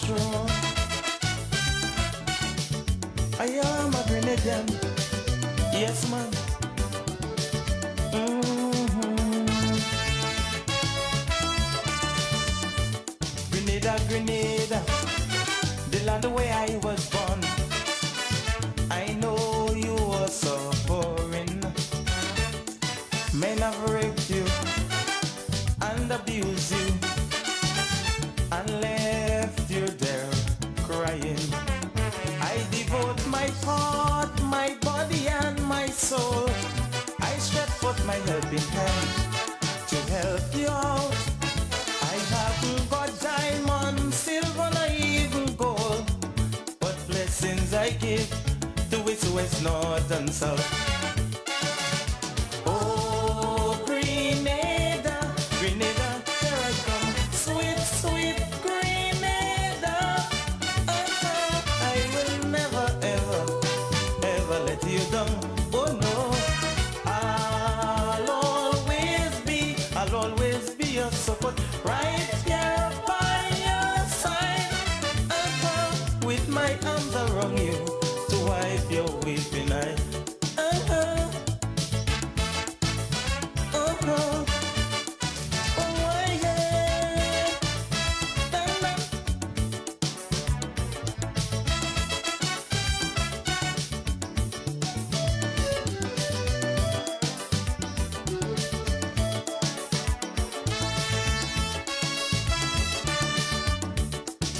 true. I am a Grenadian. Yes, man. Grenada, Grenada, the land where I was born. I know you were suffering. Men have raped you and abused you and left you there crying. I devote my heart, my body and my soul. I stretch forth my helping hand to help you out. I haven't got diamond, silver, nor even gold, but blessings I give to its west, north and south. Oh, Grenada, Grenada, here I come, sweet, sweet Grenada. I will never, ever, ever let you down. Oh no, I'll always be your support, right here by your side. With my arms around you to wipe your weeping eye.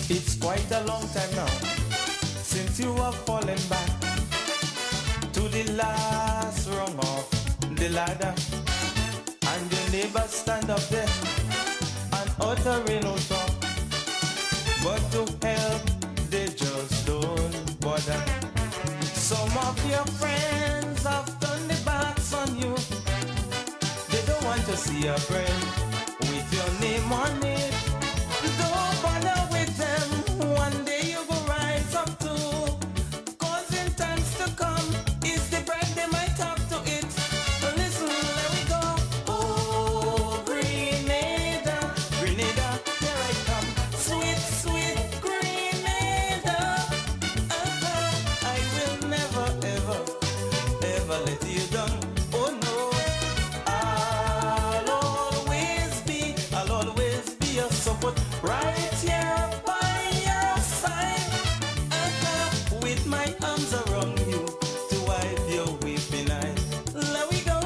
It's quite a long time now since you have fallen back to the last rung of the ladder, and your neighbors stand up there and uttering no talk, but to help they just don't bother. Some of your friends have turned their backs on you. They don't want to see a friend with your name on it. Don't bother with them. One day you will rise up too. Cause in times to come, is the bread they might have to eat. But listen, let me go. Oh, Grenada, Grenada, here I come. Sweet, sweet Grenada. I will never, ever, ever let you down. Oh no, I'll always be your support, right here by your side. With my arms around you to wipe your weeping eye. Let we go.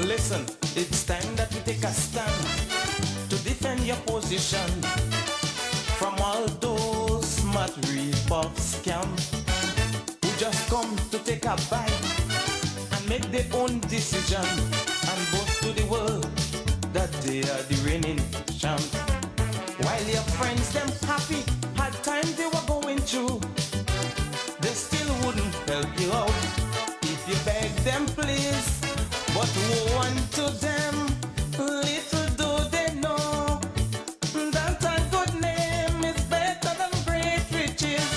Listen, it's time that we take a stand to defend your position from all those smart rip-off scams who just come to take a bite and make their own decision and boast to the world that they are the reigning champs. While your friends them happy had time they were going through, they still wouldn't help you out if you beg them please. But woe unto them, little do they know that a good name is better than great riches.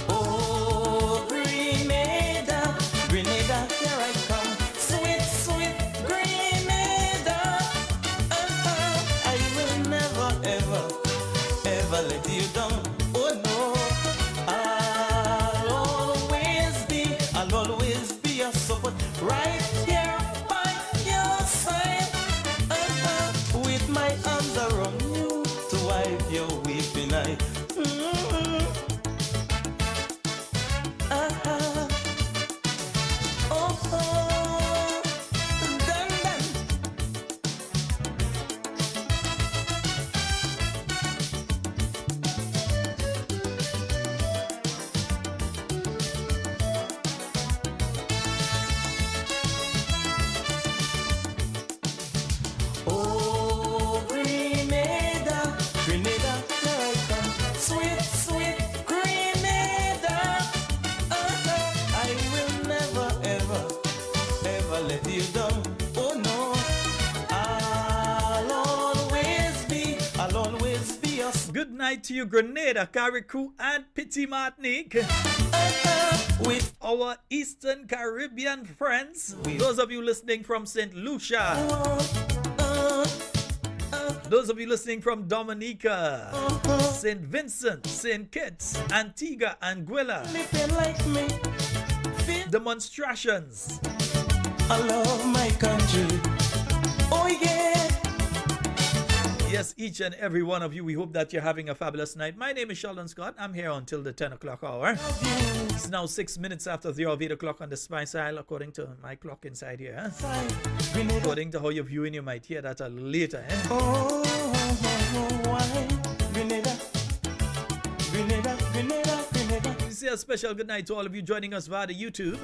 Oh, Grenada, Grenada, here I come. Sweet, sweet Grenada. I will never, ever night to you, Grenada, Carriacou, and Petit Martinique. With our Eastern Caribbean friends, those of you listening from St. Lucia, those of you listening from Dominica, St. Vincent, St. Kitts, Antigua, Anguilla, demonstrations. I love my country. Oh yeah. Yes, each and every one of you, we hope that you're having a fabulous night. My name is Sheldon Scott. I'm here until the 10 o'clock hour. It's now 6 minutes after the hour of 8 o'clock on the spice aisle, according to my clock inside here. According to how you're viewing, you might hear that a little later. Oh, why? Grenada, Grenada, Grenada, Grenada. We say a special good night to all of you joining us via the YouTube.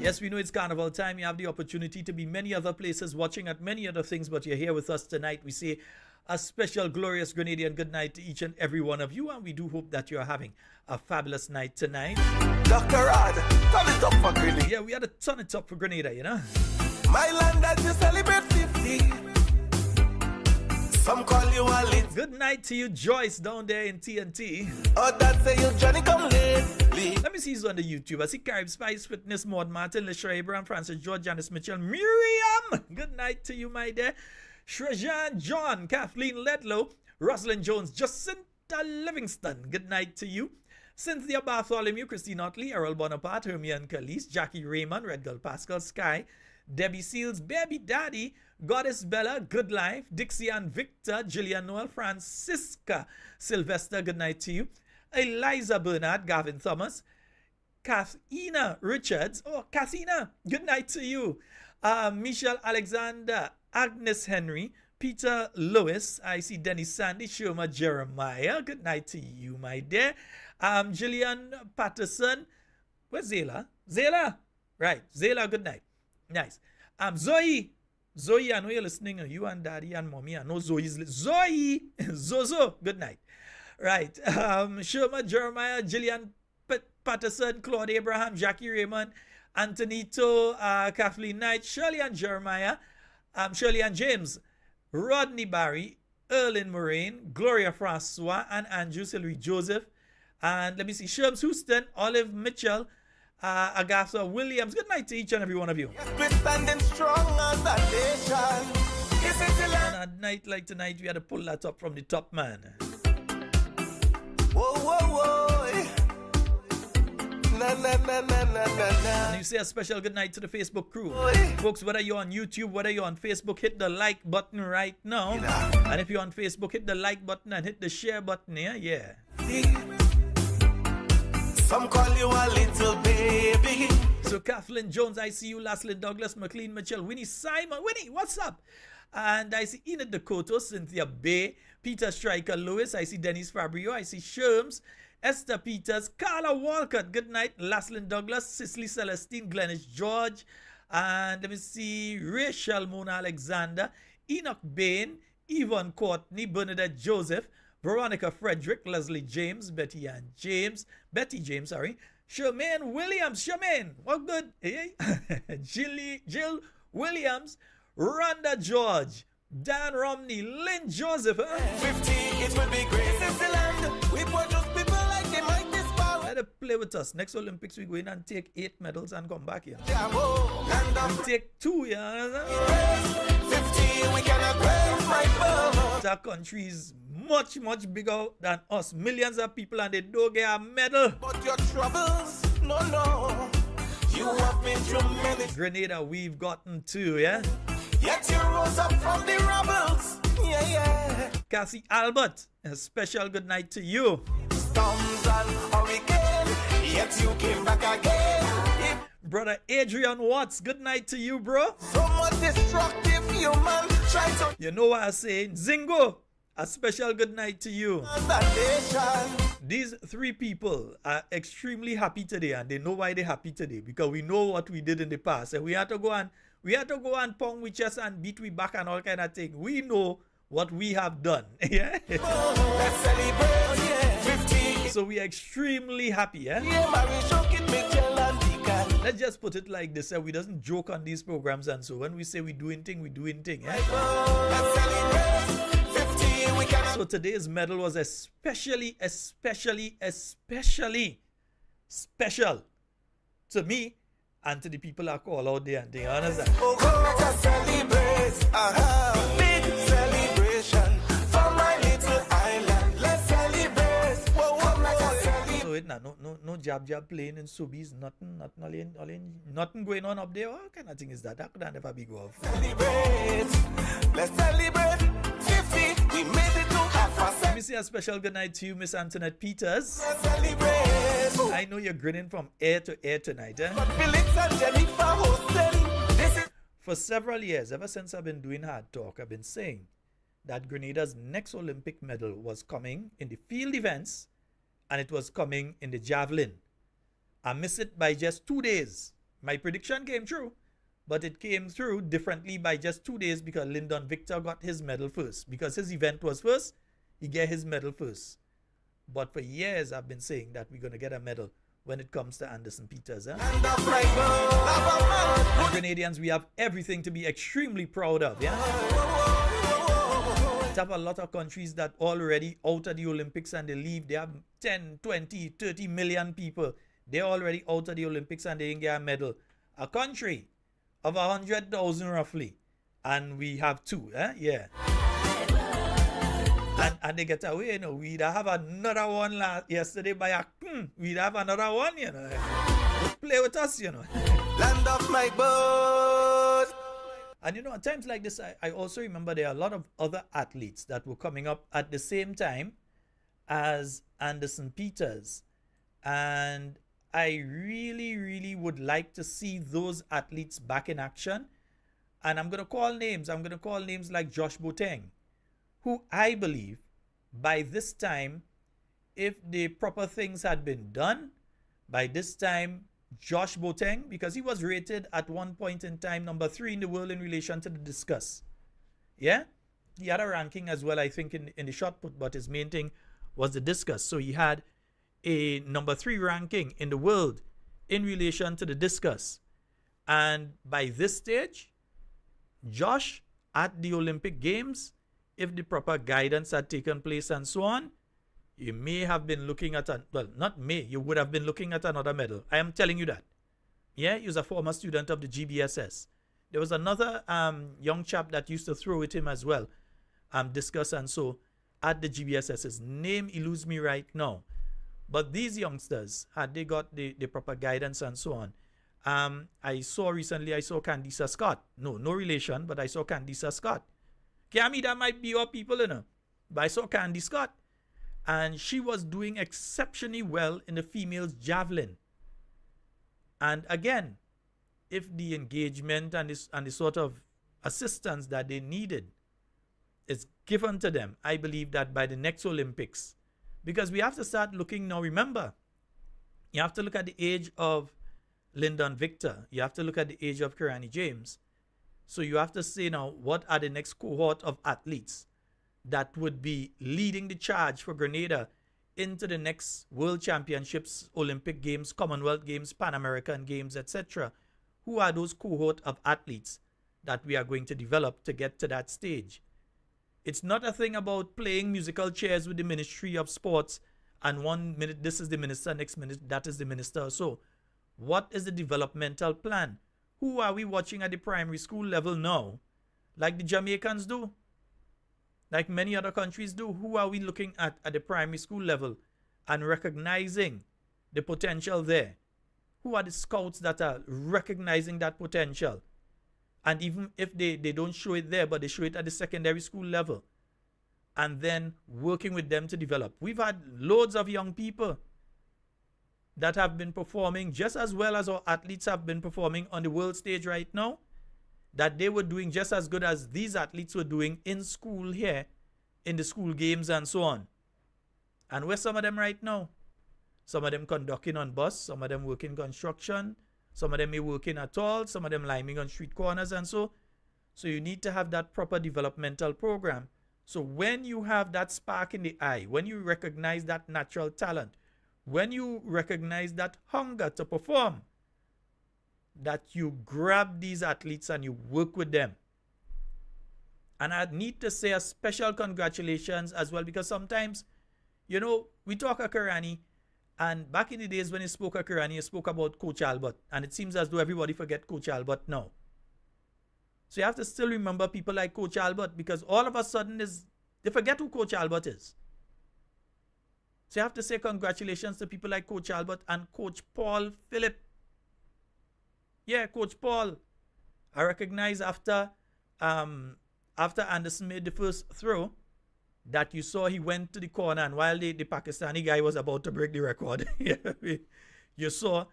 Yes, we know it's carnival time. You have the opportunity to be many other places, watching at many other things, but you're here with us tonight. We say a special, glorious Grenadian good night to each and every one of you, and we do hope that you're having a fabulous night tonight. Dr. Rod, turn it up for Grenada. Yeah, we had to turn it up for Grenada, you know. My land that you celebrate 50. Some call you a lit. Good night to you, Joyce, down there in TNT. Oh, that say you Johnny come lately. Let me see who's on the YouTube. I see Carib Spice, Fitness, Maud Martin, Leshra Abraham, Francis George, Janice Mitchell, Miriam. Good night to you, my dear. Shrejan John, Kathleen Ledlow, Rosalind Jones, Jacinta Livingston. Good night to you. Cynthia Bartholomew, Christine Otley, Errol Bonaparte, Hermione Calise, Jackie Raymond, Red Girl Pascal Sky, Debbie Seals, Baby Daddy, Goddess Bella, Good Life, Dixie Ann Victor, Gillian Noel, Francisca Sylvester, good night to you. Eliza Bernard, Gavin Thomas, Kathina Richards, oh, Kathina, good night to you. Michelle Alexander, Agnes Henry, Peter Lewis, I see Dennis Sandy, Shoma Jeremiah, good night to you, my dear. Gillian Patterson, where's Zayla? Zayla, right, Zayla, good night. Nice. Zoe, I know you're listening. You and Daddy and Mommy. I know Zoe's Zoe. Zozo. Good night. Right. Shoma Jeremiah, Gillian Patterson, Claude Abraham, Jackie Raymond, Antonito, Kathleen Knight, Shirley and Jeremiah, Shirley and James, Rodney Barry, Erlyn Moraine, Gloria Francois, and Andrew Sylvie Joseph. And let me see, Sherms Houston, Olive Mitchell, Agatha Williams. Good night to each and every one of you. We're standing strong as a nation. This is the land. On a night like tonight, we had to pull that up from the top, man. Whoa, whoa, whoa. Na, na, na, na, na, na, na. And you say a special good night to the Facebook crew. Folks, whether you're on YouTube, whether you're on Facebook, hit the like button right now. And if you're on Facebook, hit the like button and hit the share button here. Yeah. Some call you a little baby. So Kathleen Jones, I see you. Laslyn Douglas, McLean Mitchell, Winnie Simon. Winnie, what's up? And I see Enid Dakota, Cynthia Bay, Peter Stryker Lewis. I see Dennis Fabrio. I see Sherms, Esther Peters, Carla Walcott. Good night. Laslyn Douglas, Cicely Celestine, Glennis George. And let me see Rachel Mona Alexander, Enoch Bain, Yvonne Courtney, Bernadette Joseph, Veronica Frederick, Leslie James, Betty James, sorry. Charmaine Williams, Charmaine, what good? Hey? Jill Williams, Rhonda George, Dan Romney, Lynn Joseph. 50, it will be great. This is the land. We produce people like they might this power. Let it play with us. Next Olympics, we go in and take 8 medals and come back here. And take 2, yeah. 50, we cannot raise my boat. That country is much bigger than us. Millions of people and they don't get a medal. But your troubles, no. You have been through many. Grenada, we've gotten 2, yeah? Yet you rose up from the rubbles. Yeah. Cassie Albert, a special good night to you. Storms and hurricane, yet you came back again. Brother Adrian Watts, good night to you, bro. So much destructive human try to. You know what I'm saying? Zingo, a special good night to you. These 3 people are extremely happy today, and they know why they're happy today, because we know what we did in the past, and we had to go and pong with us and beat we back and all kind of thing. We know what we have done. Yeah. Let's celebrate, yeah. 50. So we are extremely happy, yeah? Let's just put it like this, we doesn't joke on these programs, and so when we say we doing thing, yeah? Let's celebrate 50. So today's medal was especially special to me and to the people that call out there and they understand. Big celebration for my little island. Let's celebrate. So it no jab playing in subis, nothing going on up there. What kind of thing is that? That could never be go off. Let's celebrate 50. We made it to half past. Let me say a special good night to you, Miss Antoinette Peters. Let's celebrate. I know you're grinning from ear to ear tonight. Felix and Jennifer hosting. This is For several years, ever since I've been doing Hard Talk, I've been saying that Grenada's next Olympic medal was coming in the field events and it was coming in the javelin. I missed it by just 2 days. My prediction came true, but it came through differently by just 2 days because Lyndon Victor got his medal first. Because his event was first, he get his medal first. But for years, I've been saying that we're going to get a medal when it comes to Anderson Peters. And Grenadians, we have everything to be extremely proud of. Yeah? We have a lot of countries that already out of the Olympics and they leave. They have 10, 20, 30 million people. They're already out of the Olympics and they didn't get a medal. A country of 100,000 roughly. And we have 2. Yeah. And they get away, we'd have another one yesterday by we'd have another one, Play with us, land of my birth. And at times like this, I also remember there are a lot of other athletes that were coming up at the same time as Anderson Peters. And I really, really would like to see those athletes back in action. And I'm going to call names. I'm going to call names like Josh Boateng, who I believe by this time, if the proper things had been done, by this time, Josh Boateng, because he was rated at one point in time number 3 in the world in relation to the discus. Yeah? He had a ranking as well, I think, in the shot put, but his main thing was the discus. So he had a number 3 ranking in the world in relation to the discus. And by this stage, Josh at the Olympic Games, if the proper guidance had taken place and so on, you may have been looking at, you would have been looking at another medal. I am telling you that. Yeah, he was a former student of the GBSS. There was another young chap that used to throw with him as well, discuss and so at the GBSS. His name eludes me right now. But these youngsters, had they got the proper guidance and so on, I saw Candice Scott. No relation, but I saw Candice Scott. Cammy, that might be your people, But I saw Candy Scott. And she was doing exceptionally well in the females javelin. And again, if the engagement and the sort of assistance that they needed is given to them, I believe that by the next Olympics, because we have to start looking now, remember, you have to look at the age of Lyndon Victor. You have to look at the age of Kirani James. So you have to say now, what are the next cohort of athletes that would be leading the charge for Grenada into the next World Championships, Olympic Games, Commonwealth Games, Pan American Games, etc. Who are those cohort of athletes that we are going to develop to get to that stage? It's not a thing about playing musical chairs with the Ministry of Sports and 1 minute this is the minister, next minute that is the minister. So what is the developmental plan? Who are we watching at the primary school level now? Like the Jamaicans do? Like many other countries do? Who are we looking at the primary school level and recognizing the potential there? Who are the scouts that are recognizing that potential? And even if they don't show it there, but they show it at the secondary school level. And then working with them to develop. We've had loads of young people that have been performing just as well as our athletes have been performing on the world stage right now, that they were doing just as good as these athletes were doing in school here, in the school games and so on. And where's some of them right now? Some of them conducting on bus, some of them working construction, some of them may working at all, some of them liming on street corners and so. So you need to have that proper developmental program. So when you have that spark in the eye, when you recognize that natural talent, when you recognize that hunger to perform, that you grab these athletes and you work with them And I need to say a special congratulations as well, because sometimes, you know, we talk a Karani, and back in the days when he spoke a Karani, he spoke about Coach Albert, and it seems as though everybody forget Coach Albert now. So you have to still remember people like Coach Albert, because all of a sudden they forget who Coach Albert is. So you have to say congratulations to people like Coach Albert and Coach Paul Phillip. Yeah, Coach Paul. I recognize after Anderson made the first throw that you saw he went to the corner, and while the Pakistani guy was about to break the record, you saw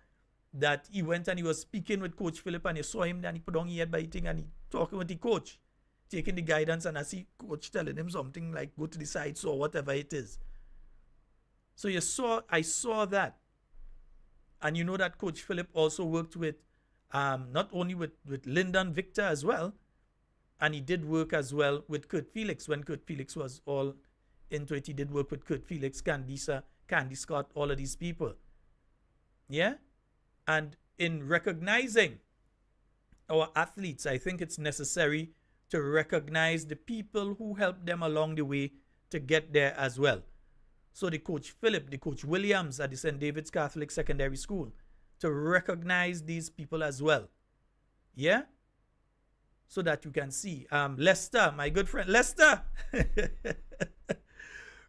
that he went and he was speaking with Coach Phillip, and you saw him, and he put on his head by eating, and he talking with the coach, taking the guidance, and I see coach telling him something like go to the side, so whatever it is. So I saw that. And you know that Coach Phillip also worked with, not only with Lyndon Victor as well, and he did work as well with Kurt Felix. When Kurt Felix was all into it, he did work with Kurt Felix, Candy Scott, all of these people. Yeah? And in recognizing our athletes, I think it's necessary to recognize the people who helped them along the way to get there as well. So the Coach Phillip, the Coach Williams at the St. David's Catholic Secondary School, to recognize these people as well. Yeah? So that you can see. Lester, my good friend, Lester.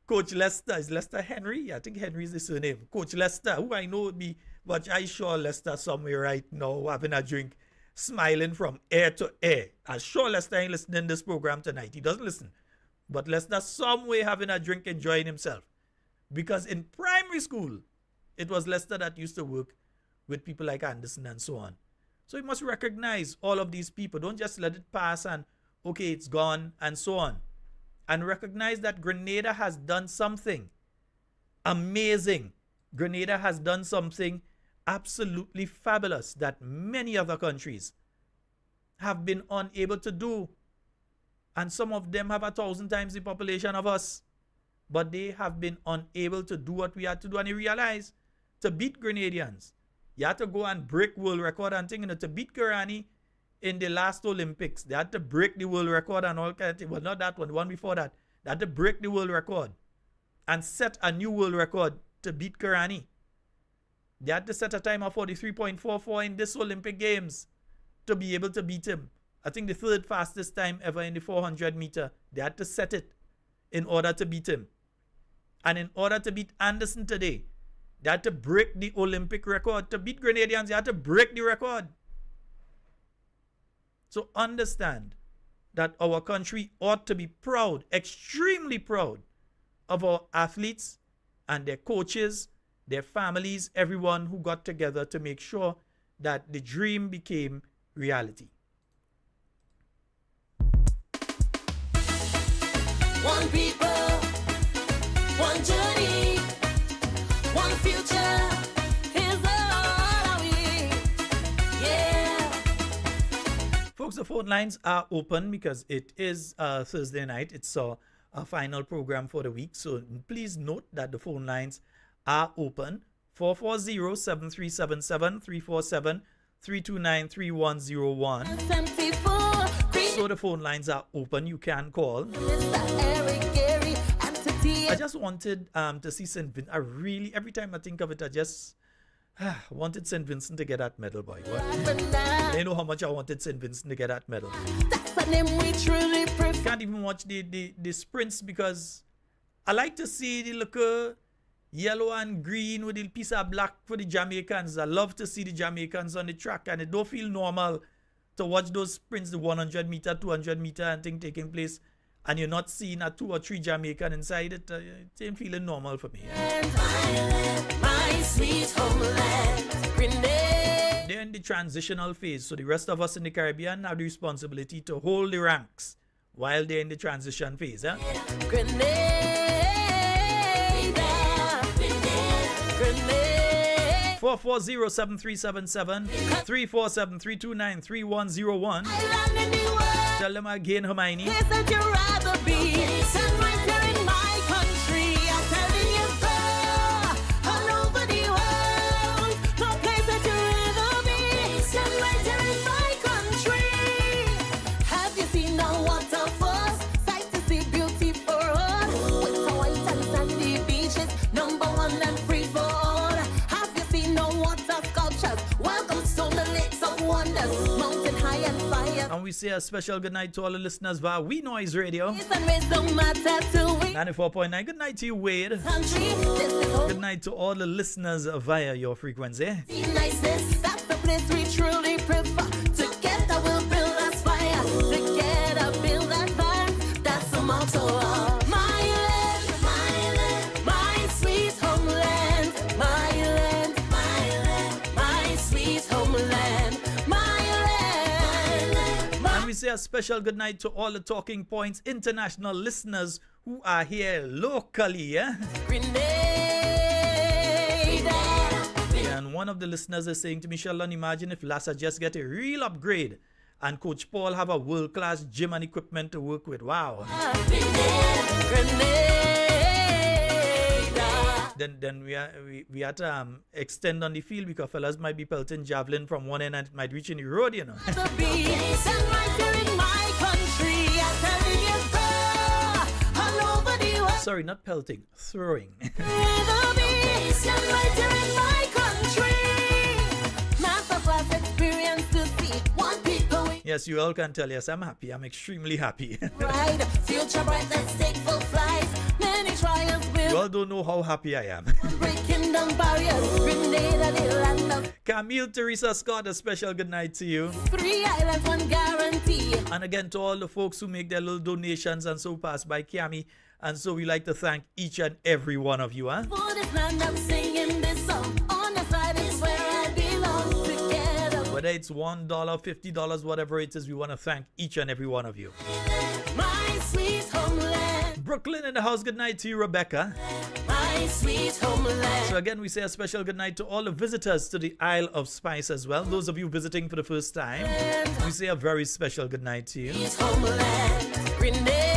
Coach Lester. Is Lester Henry? Yeah, I think Henry is the surname. Coach Lester, who I know would be, but I sure Lester somewhere right now having a drink, smiling from ear to ear. I'm sure Lester ain't listening to this program tonight. He doesn't listen. But Lester somewhere having a drink, enjoying himself. Because in primary school, it was Lester that used to work with people like Anderson and so on. So you must recognize all of these people. Don't just let it pass and, okay, it's gone and so on. And recognize that Grenada has done something amazing. Grenada has done something absolutely fabulous that many other countries have been unable to do. And some of them have 1,000 times the population of us. But they have been unable to do what we had to do. And you realize, to beat Grenadians, you had to go and break world record and things. You know, to beat Karani in the last Olympics, they had to break the world record and all kind of things. Well, not that one, the one before that. They had to break the world record and set a new world record to beat Karani. They had to set a time of 43.44 in this Olympic Games to be able to beat him. I think the third fastest time ever in the 400 meter. They had to set it in order to beat him. And in order to beat Anderson today, they had to break the Olympic record. To beat Grenadians, they had to break the record. So understand that our country ought to be proud, extremely proud, of our athletes and their coaches, their families, everyone who got together to make sure that the dream became reality. One people, one journey, one future is all we, yeah. Folks, the phone lines are open because it is Thursday night. It's a final program for the week. So please note that the phone lines are open. 440-7377, 347-329-3101. So the phone lines are open. You can call. I just wanted to see St. Vincent. Every time I think of it, I just wanted St. Vincent to get that medal, boy. They know how much I wanted St. Vincent to get that medal. Can't even watch the sprints because I like to see the look yellow and green with a piece of black for the Jamaicans. I love to see the Jamaicans on the track, and it don't feel normal to watch those sprints, the 100 meter, 200 meter and thing taking place, and you're not seeing a 2 or 3 Jamaican inside it. It ain't feeling normal for me. My sweet homeland, Grenada. They're in the transitional phase, so the rest of us in the Caribbean have the responsibility to hold the ranks while they're in the transition phase. Grenada. 440-7377, 347-329-3101. Tell them again, Hermione. Place that you'd rather be. Stand right here in my country. I'm telling you so. All over the world. No place that you'd rather be. Stand right here in my country. Have you seen the waterfalls? we say a special good night to all the listeners via We Noise Radio. Peace and race don't matter to we 94.9. Good night to you, Wade. country. This is home. Good night to all the listeners via your frequency. The nicest, that's the place we truly prefer. Together we'll build that fire. Together build that fire. That's the motto of my land, my sweet homeland. My land, my sweet homeland. My land, And we say a special good night to all the Talking Points international listeners who are here locally. Grenada. And one of the listeners is saying to me, Sheldon, imagine if Lassa just get a real upgrade and Coach Paul have a world-class gym and equipment to work with. Wow. Grenada. Then we had to extend on the field because fellas might be pelting javelin from one end and it might reach in the road, you know. The beats and right here in my country. I'm telling you, girl, all over the world. Sorry, not pelting, throwing. The beats and right here in my country. Masterclass experience to see one people we Yes, you all can tell. Yes, I'm happy. I'm extremely happy. ride. Future bright, let's take full flight. Many trials You will all don't know how happy I am. breaking down barriers. Grenada, the land of Camille Teresa Scott, a special good night to you. 3 islands, one guarantee. And again, to all the folks who make their little donations and so pass by Cami. And so we like to thank each and every one of you. Huh? For this land, I'm singing this song. On the side is where I belong. Together, Whether it's $1, $50, whatever it is, we want to thank each and every one of you. my sweet homeland. Brooklyn in the house, good night to you, Rebecca. My sweet homeland. So again, we say a special good night to all the visitors to the Isle of Spice as well. Those of you visiting for the first time, we say a very special good night to you. Sweet homeland. Grenada.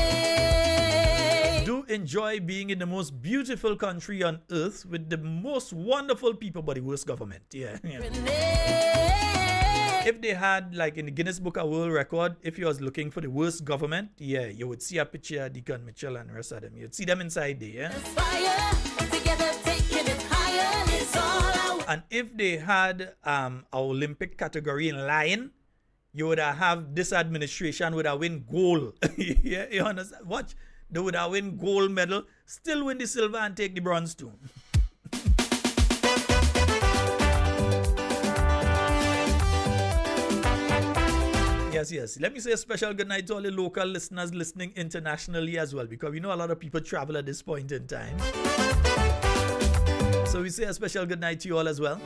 Do enjoy being in the most beautiful country on earth with the most wonderful people but the worst government. Yeah. Grenada. If they had, like in the Guinness Book of World Record, if you was looking for the worst government, yeah, you would see a picture of Deacon Mitchell and the rest of them. You'd see them inside there, yeah? Fire. Together taking it higher. It's all I And if they had our Olympic category in line, you would have this administration would have win gold. Yeah, you understand? Watch. They would have win gold medal, still win the silver and take the bronze too. Yes. Let me say a special good night to all the local listeners listening internationally as well, because we know a lot of people travel at this point in time. So we say a special good night to you all as well.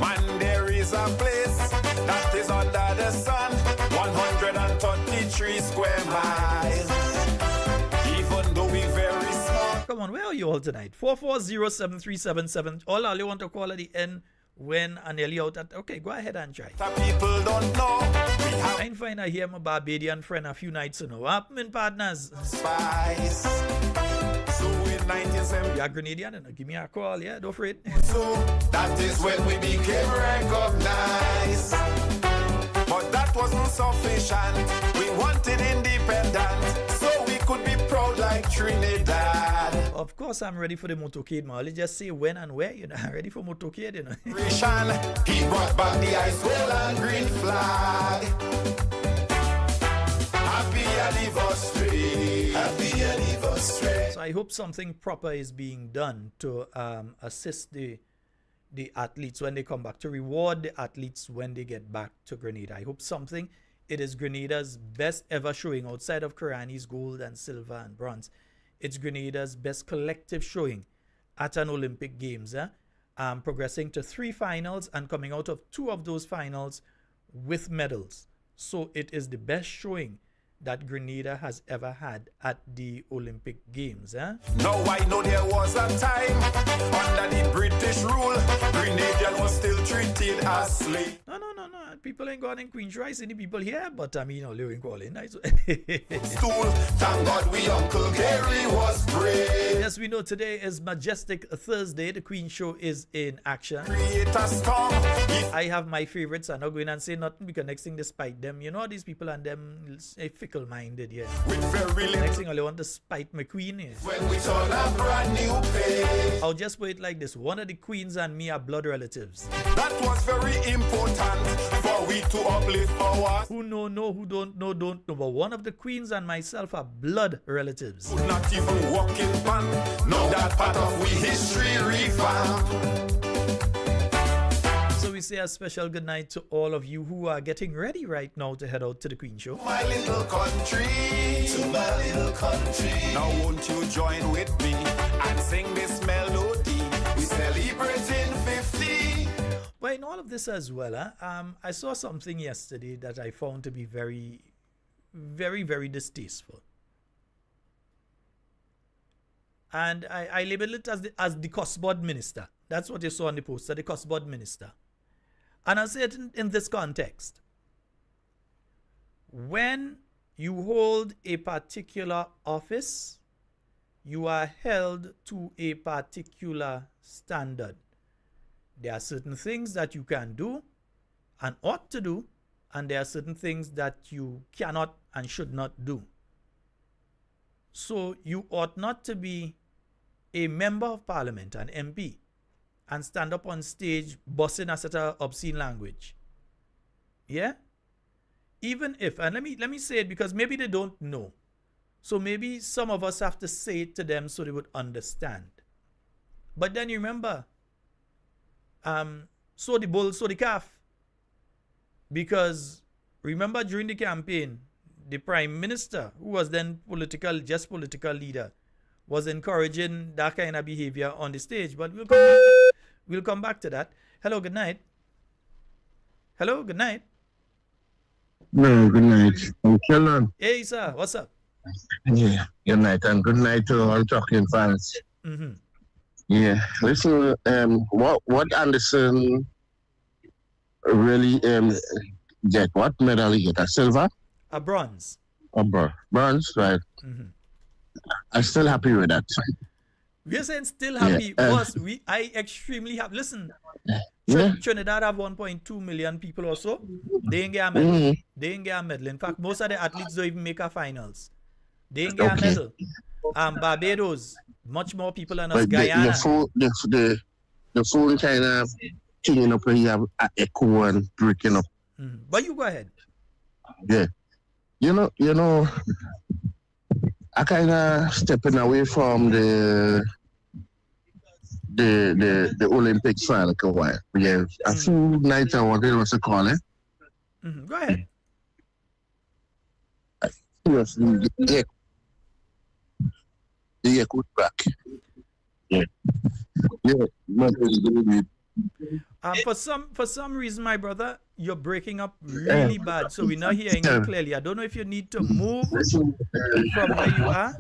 Man, there is a place that is under the sun, 133 square miles. Even though we very small. Come on, where are you all tonight? 440-7377. All you want to call at the end when and nearly out at. Okay, go ahead and try. The people don't know we have I find I hear my Barbadian friend a few nights ago. What happened, partners? spice. So in 1970, You're Grenadian, and give me a call, yeah, don't fret. so that is when we became recognized. But that wasn't sufficient. We wanted independence, so we could be proud like Trinidad. Of course, I'm ready for the motorcade, man. Let's just say when and where, you know. I'm ready for motorcade, you know. Rishan, he brought back the ice well and green flag. Happy anniversary. Happy anniversary. So I hope something proper is being done to assist the athletes when they come back, to reward the athletes when they get back to Grenada. I hope something. It is Grenada's best ever showing outside of Karani's gold and silver and bronze. It's Grenada's best collective showing at an Olympic Games. Progressing to 3 finals and coming out of 2 of those finals with medals. So it is the best showing that Grenada has ever had at the Olympic Games. Now I know there was a time under the British rule, Grenadian was still treated as slave. No. People ain't gone in Queen's Rice, any people here, but I mean, living calling. Stool, thank God we Uncle Gary was brave. Yes, we know today is Majestic Thursday. The Queen Show is in action. Create a storm. I have my favorites. I'm not going and say nothing because next thing they spite them. You know these people and them fickle-minded, yeah. With very little Next thing I want to spite my queen, yeah. when we saw a brand new page. I'll just put it like this. One of the queens and me are blood relatives. That was very important for we to uplift our. Who know, who don't know, don't know. But one of the queens and myself are blood relatives. Could not even walk in pan. Now that part of we history revamp. So we say a special good night to all of you who are getting ready right now to head out to the Queen Show. My little country, to my little country. Now won't you join with me and sing this melody? We celebrating 50. But in all of this as well, I saw something yesterday that I found to be very, very, very distasteful. And I label it as the Cosbod Minister. That's what you saw on the poster, the Cosbod Minister. And I'll say it in this context. When you hold a particular office, you are held to a particular standard. There are certain things that you can do and ought to do, and there are certain things that you cannot and should not do. So you ought not to be a member of parliament, an MP, and stand up on stage busting a set of obscene language. Yeah? Even if, and let me say it because maybe they don't know. So maybe some of us have to say it to them so they would understand. But then you remember, so the bull, so the calf. Because remember during the campaign, the Prime Minister, who was then political leader, was encouraging that kind of behavior on the stage. But we'll come back to that. Hello, good night. Hello, good night. No, good night. I'm Sheldon. Hey, sir, what's up? Yeah, good night, and good night to all talking fans. Mm-hmm. Yeah, listen, what Anderson really get? What medal he get? A silver? A bronze. A bronze, right? Mm-hmm. I'm still happy with that. We're saying still happy. Boss, I extremely happy. Listen, Yeah. Trinidad have 1.2 million people or so. They ain't get a medal. Mm-hmm. They ain't get a medal. In fact, most of the athletes don't even make a finals. They ain't get a medal. Barbados, much more people than us. But Guyana. the phone kind of changing up when you have an echo and breaking up. But you go ahead. Yeah. You know, I kind of stepping away from the Olympics for like a while. Yeah, a few nights I wanted to call it. Go ahead. Seriously, the echo back. Yeah. For some reason, my brother, you're breaking up really bad, so we're not hearing you clearly. I don't know if you need to move from where you are.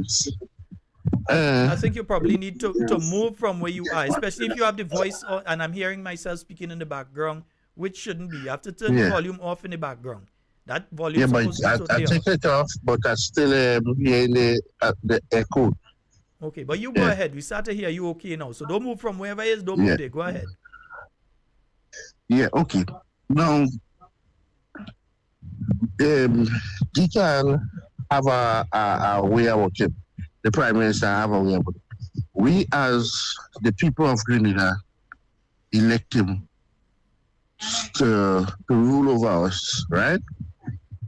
I think you probably need to move from where you are, especially if you have the voice on, and I'm hearing myself speaking in the background, which shouldn't be. You have to turn the volume off in the background. That volume. Yeah, but I take it off, but I still hearing the echo. Okay, but you go ahead. We start to hear you okay now, so don't move from wherever it is. Don't move there. Go ahead. Yeah, okay. Now, he can have a way of working. The Prime Minister have a way of working. We, as the people of Grenada, elect him to rule over us, right?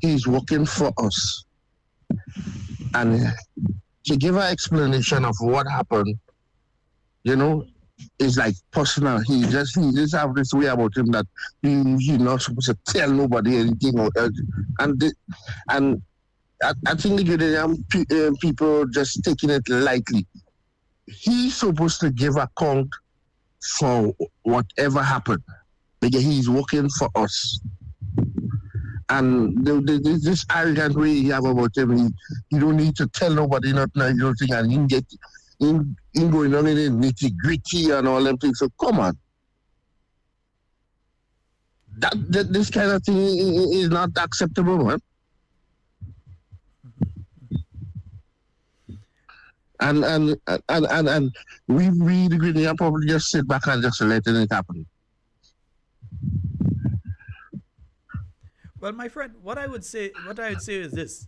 He's working for us. And to give an explanation of what happened, is like personal. He just have this way about him that he's not supposed to tell nobody anything. And I think the Ghanaian people just taking it lightly. He's supposed to give account for whatever happened because he's working for us. And this arrogant way he have about him, he don't need to tell nobody nothing. I don't think, and he get in going on in the nitty gritty and all them things. So come on, this kind of thing is not acceptable, man. And we the Grenadian probably just sit back and just letting it happen. Well, my friend, what I would say is this.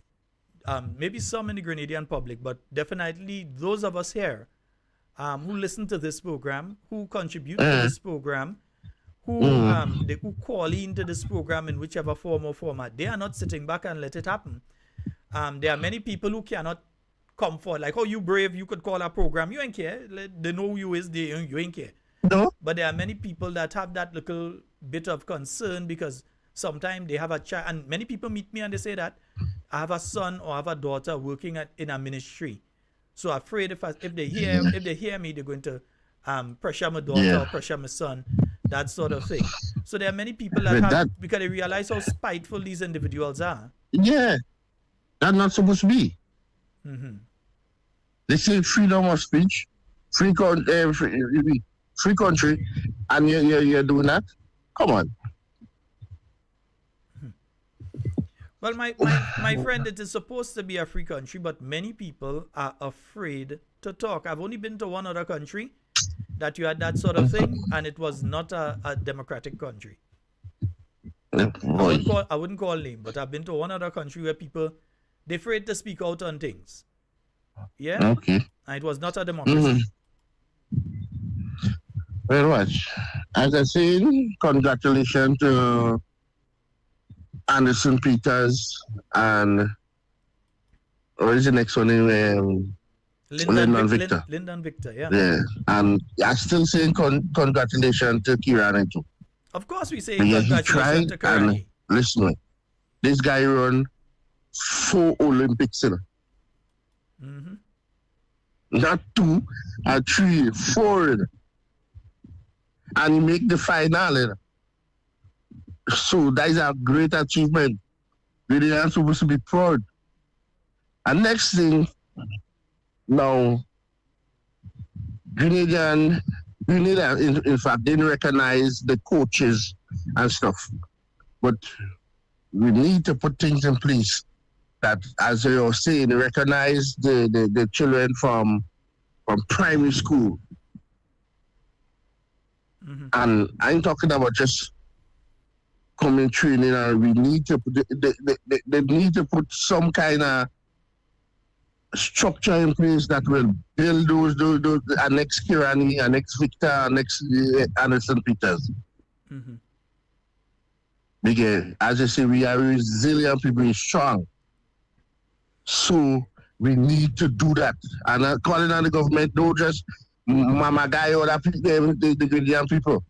Maybe some in the Grenadian public, but definitely those of us here who listen to this program, who contribute to this program, who call into this program in whichever form or format, they are not sitting back and let it happen. There are many people who cannot come forward. Like, oh, you brave, you could call a program. You ain't care. They know who you is, you ain't care. No. But there are many people that have that little bit of concern because sometimes they have a child, and many people meet me and they say that I have a son or I have a daughter working in a ministry. So afraid if they hear me, they're going to pressure my daughter or pressure my son, that sort of thing. So there are many people because they realize how spiteful these individuals are. Yeah, that's not supposed to be. Mm-hmm. They say freedom of speech, free country, and you're doing that. Come on. Well, my friend, it is supposed to be a free country, but many people are afraid to talk. I've only been to one other country that you had that sort of thing, and it was not a democratic country. I wouldn't call name, but I've been to one other country where people, they're afraid to speak out on things. Yeah? Okay. And it was not a democracy. Very much. As I said, congratulations to Anderson Peters and what is the next one? Lyndon Victor. Lyndon Victor, yeah. Yeah. And I still saying congratulations to Carriacou. Of course we say because congratulations to Carriacou. Listen, this guy run 4 Olympics. Mm-hmm. Not 2, 3, 4. And he make the final. So that is a great achievement. We are supposed to be proud. And next thing, now, Grenada, in fact, didn't recognize the coaches and stuff. But we need to put things in place that, as you're saying, recognize the children from primary school. Mm-hmm. And I'm talking about just coming training, and we need to put they need to put some kind of structure in place that will build those our next Kirani, our next Victor, our next Anderson Peters. Mm-hmm. Because, as I say, we are resilient people, we're strong. So we need to do that. And calling on the government, don't just mama guy or the young people.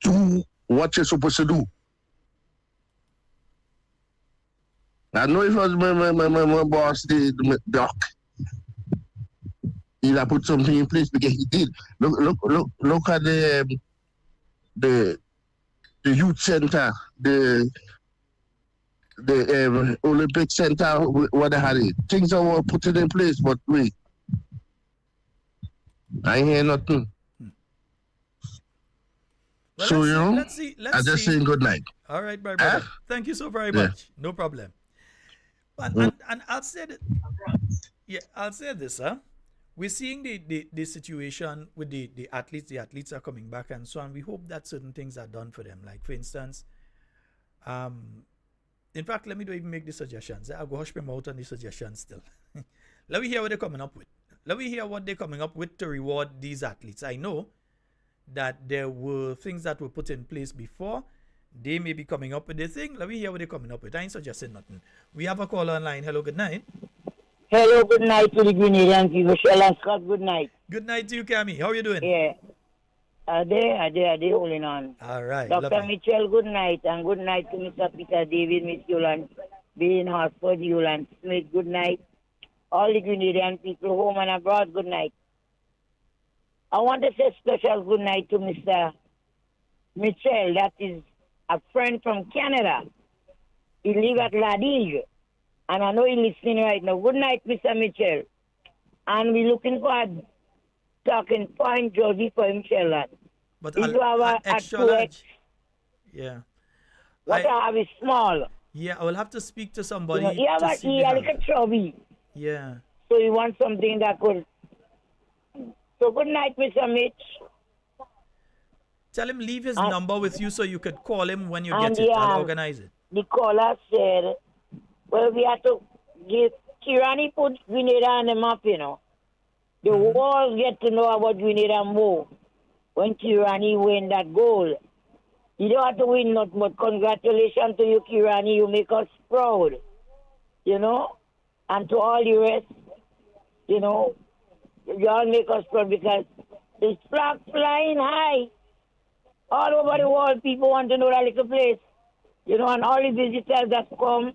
Do what you're supposed to do. I know if it was my boss, the doc, he'd have put something in place because he did. Look at the youth center, the Olympic center, what they had it. Things are put in place, but wait. I ain't hear nothing. Well, so, let's see. I just saying good night. All right, my brother. Thank you so very much. No problem. And I'll say that. Yeah, I'll say this, huh? We're seeing the situation with the athletes. The athletes are coming back and so on. We hope that certain things are done for them. Like, for instance, in fact, let me even make the suggestions. I'll go hush my mouth on the suggestions still. Let me hear what they're coming up with. Let me hear what they're coming up with to reward these athletes. I know that there were things that were put in place before. They may be coming up with their thing. Let me hear what they're coming up with. I ain't suggesting nothing. We have a call online. Hello, good night. Hello, good night to the Grenadian people. Sheldon Scott, good night. Good night to you, Cammy. How are you doing? Yeah. Are they holding on? All right. Dr. Lovely. Mitchell, good night. And good night to Mr. Peter David, Miss Yolande, Bean Hartford, Yolande Smith, good night. All the Grenadian people, home and abroad, good night. I want to say special good night to Mr. Mitchell, that is a friend from Canada. He lives at Ladige. And I know he's listening right now. Good night, Mr. Mitchell. And we're looking for a talking point, Georgie, for him, Sheldon. But If you have a extra 2X, large. Yeah. what I have is small. Yeah, I will have to speak to somebody. You know, to see he the a little chubby. Yeah. So you want something that could. So good night, Mr. Mitch. Tell him leave his number with you so you could call him when you And get it. I'll organize it. The caller said, well, we have to give Kirani put Grenada on the map, you know. The world get to know about Grenada more. when Kirani win that goal. You don't have to win not, but congratulations to you, Kirani. You make us proud, you know, and to all the rest, you know, you all make us proud because it's flag flying high. All over the world, people want to know that little place, you know, and all the visitors that come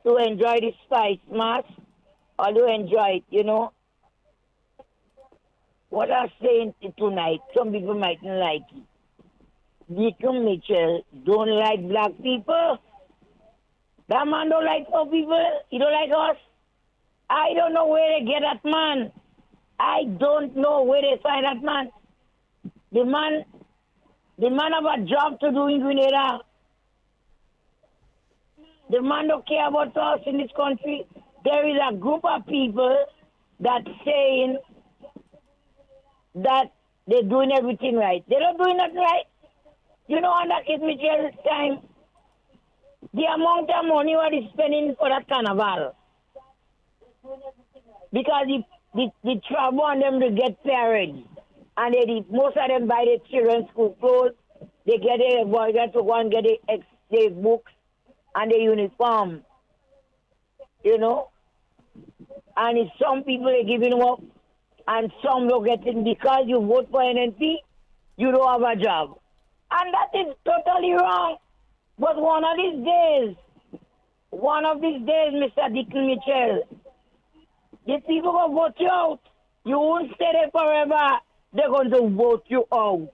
to enjoy the spice mass, or to enjoy it, you know. What I'm saying tonight, some people mightn't like it. Deacon Mitchell don't like black people. That man don't like poor people. He don't like us. I don't know where they get that man. I don't know where they find that man. The man have a job to do in Grenada. The man don't care about us in this country. There is a group of people that saying that they're doing everything right. They're not doing nothing right. You know, under Kid Mitchell's time, the amount of money what he's spending for that carnival. Because the trouble on them to get parents. And most of them buy their children's school clothes. They get their boys to go and get their books and their uniform. You know? And it's some people are giving up and some don't get it because you vote for NNP, you don't have a job. And that is totally wrong. But one of these days, Mr. Deacon Mitchell, the people will vote you out. You won't stay there forever. They're going to vote you out.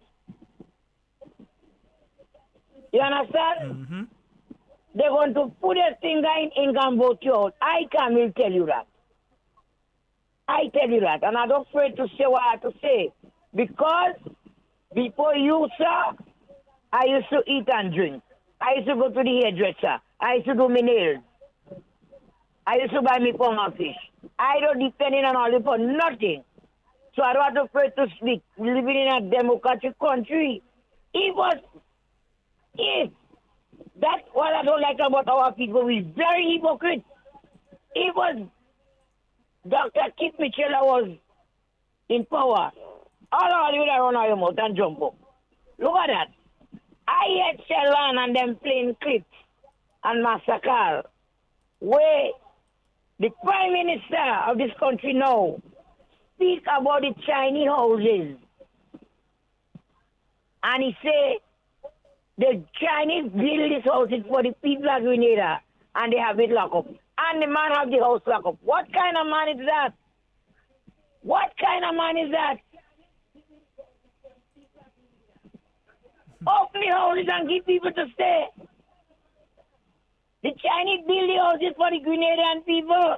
You understand? Mm-hmm. They're going to put their finger in ink and vote you out. I can tell you that. I tell you that. And I'm not afraid to say what I have to say. Because before you, sir, I used to eat and drink. I used to go to the hairdresser. I used to do my nails. I used to buy me pound fish. I don't depend on all for nothing. So I don't have to afraid to speak. Living in a democratic country. That's what I don't like about our people. We're very hypocrite. It was Dr. Kit Mitchell was in power. All you that run out your mouth and jump up. Look at that. I had Sheldon and them playing clips and massacre where the Prime Minister of this country now speak about the Chinese houses. And he say the Chinese build these houses for the people of Grenada and they have it locked up. And the man have the house locked up. What kind of man is that? What kind of man is that? Open the houses and give people to stay. The Chinese build the houses for the Grenadian people.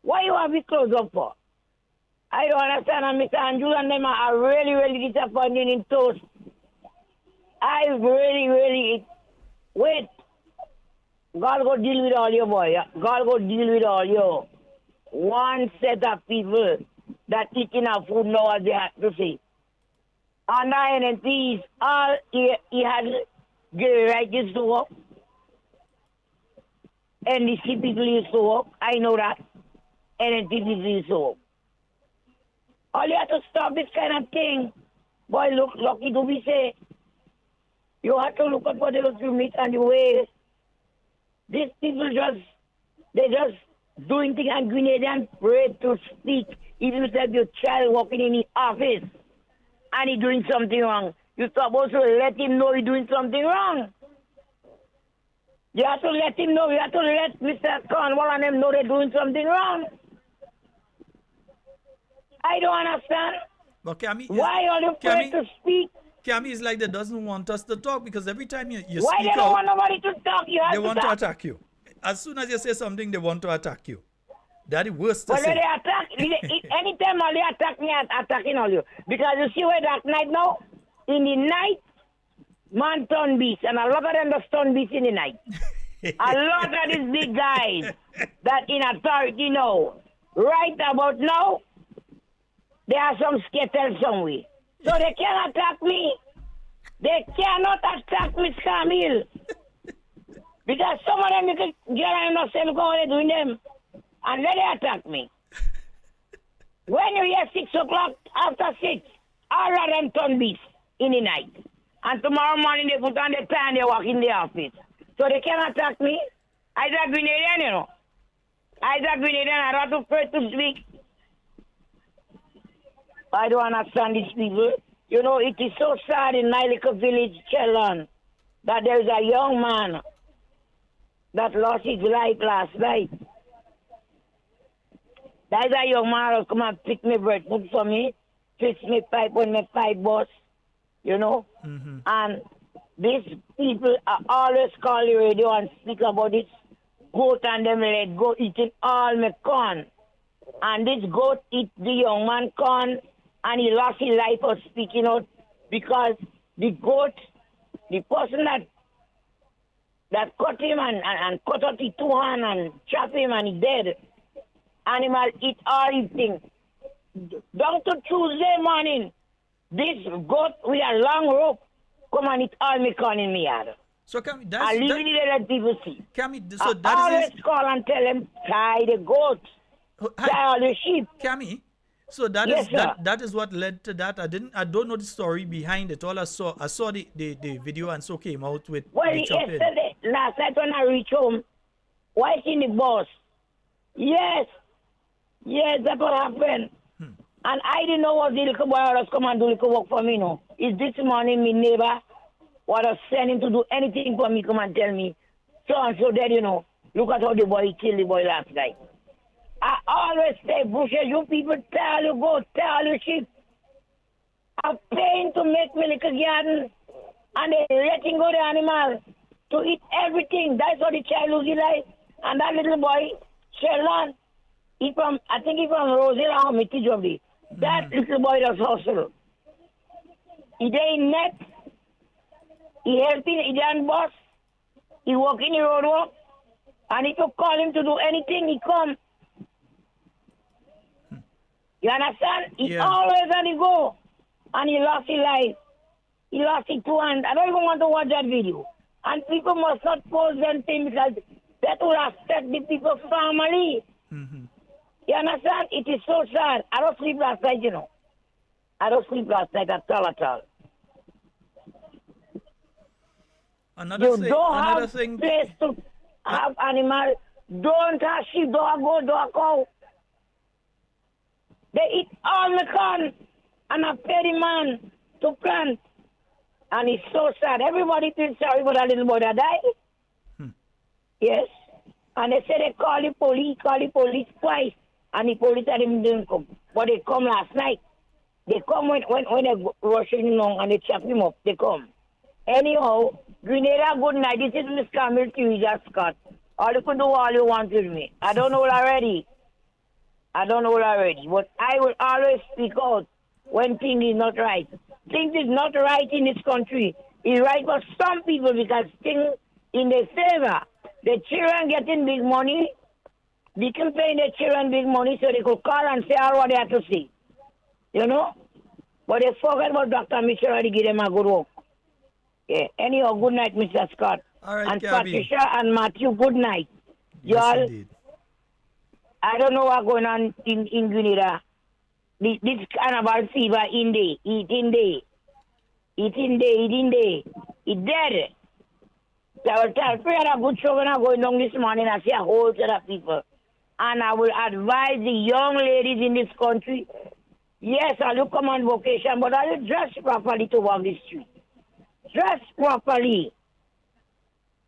Why you have it closed up for? I don't understand. And Mr. Andrew and them are really, really disappointed in toast. I really... Wait. God go deal with all you, boy. God go deal with all you. One set of people that eating our food now as they have to say. Under NNP, all he had the rights to work. NDC people used to work. I know that. NNP people used to work. All you have to stop this kind of thing. Boy, look, lucky to be say. You have to look at what they look to meet and the way. These people they just doing things and Grenadian afraid to speak. Even if your child walking in the office and he doing something wrong, you're supposed to let him know he's doing something wrong. You have to let him know. You have to let Mr. Cornwall and them know they're doing something wrong. I don't understand. But Cammy, why are you afraid to speak? Cammy is like they doesn't want us to talk because every time you why speak they don't want nobody to talk? You have they to want talk. to attack you. As soon as you say something, they want to attack you. That's the worst to Well, say. they attack. Anytime all they attack me, I'm attacking all you. Because you see where that night now? In the night, man turn beast. And a lot of them just turn beast in the night. A lot of these big guys that in authority now, right about now, there are some skittle somewhere. So they can't attack me. They cannot attack Miss Camille. Because some of them, you can get on and say, look how they're doing them. And then they attack me. When you hear 6 o'clock, after 6, all of them turn beast in the night. And tomorrow morning they put on the tie and they walk in the office. So they can attack me. Isaac Grenadian, you know. Isaac Grenadian, I'm not afraid to speak. I don't understand these people. You know, it is so sad in my little village, Sheldon, that there is a young man that lost his life last night. That is a young man who come and pick me bread, put for me, fix me pipe on my pipe bus, you know. And these people are always call the radio and speak about this goat and them let go eating all my corn. And this goat eat the young man corn and he lost his life for speaking out because the goat, the person that cut him and cut out his 2 hands and chop him and he dead. Animal eat all his things. Down to Tuesday morning, this goat with a long rope come and eat all me corn in me yard. So can I leave it there let people see. So I that always is call and tell them, tie the goat, tie all the sheep. Cammy. So that Yes, is sir. that is what led to that. I don't know the story behind it. All I saw the video and so came out with Well, the chop in. yesterday, last night when I reach home, why in the bus? Yes, that's what happened. And I didn't know what the little boy was come and do little work for me, no. It's this morning, my neighbor was sending to do anything for me, come and tell me, so and so dead, you know. Look at how the boy killed the boy last night. I always say, bushes, you people tell you go, tell you sheep. I'm paying to make me little garden, and they letting go the animal to eat everything. That's what the child losing life. And that little boy, Sheldon, I think he from Rosella or Mitijobi. That little boy does hustle. He day in net, he helping, he done boss, he walk in the road walk, and if you call him to do anything, he come. You understand? He always on the go. And he lost his life. He lost his 2 hands. I don't even want to watch that video. And people must not post them things because that will affect the people's family. You understand? It is so sad. I don't sleep last night, you know. I don't sleep last night at all. Another Don't thing. have place to have animals. Don't have sheep, don't have goat, don't have cow. They eat all the corn and I pay the man to plant. And it's so sad. Everybody feels sorry for that little boy that died. Yes. And they say they call the police twice. And the police said him didn't come. But they come last night. They come when they rush him along and they chop him up. They come. Anyhow, Grenada, good night. This is Miss Camille Teresa Scott. All you can do all you want with me. I don't know already. But I will always speak out when things is not right. Things is not right in this country. It's right for some people because things in their favor. The children getting big money. They can pay their children big money so they could call and say all what they have to say. You know? But they forget about Dr. Mitchell and give them a good work. Yeah. Anyhow, good night, Mr. Scott. All right, and Gabby. Patricia and Matthew, good night. Yes, Y'all, indeed. I don't know what's going on in Grenada. This carnival fever eating day. It's dead. So I will tell Fred a good show when I'm going down this morning. I see a whole set of people. And I will advise the young ladies in this country, yes, I'll you come on vacation, but I'll dress properly to walk the street. Dress properly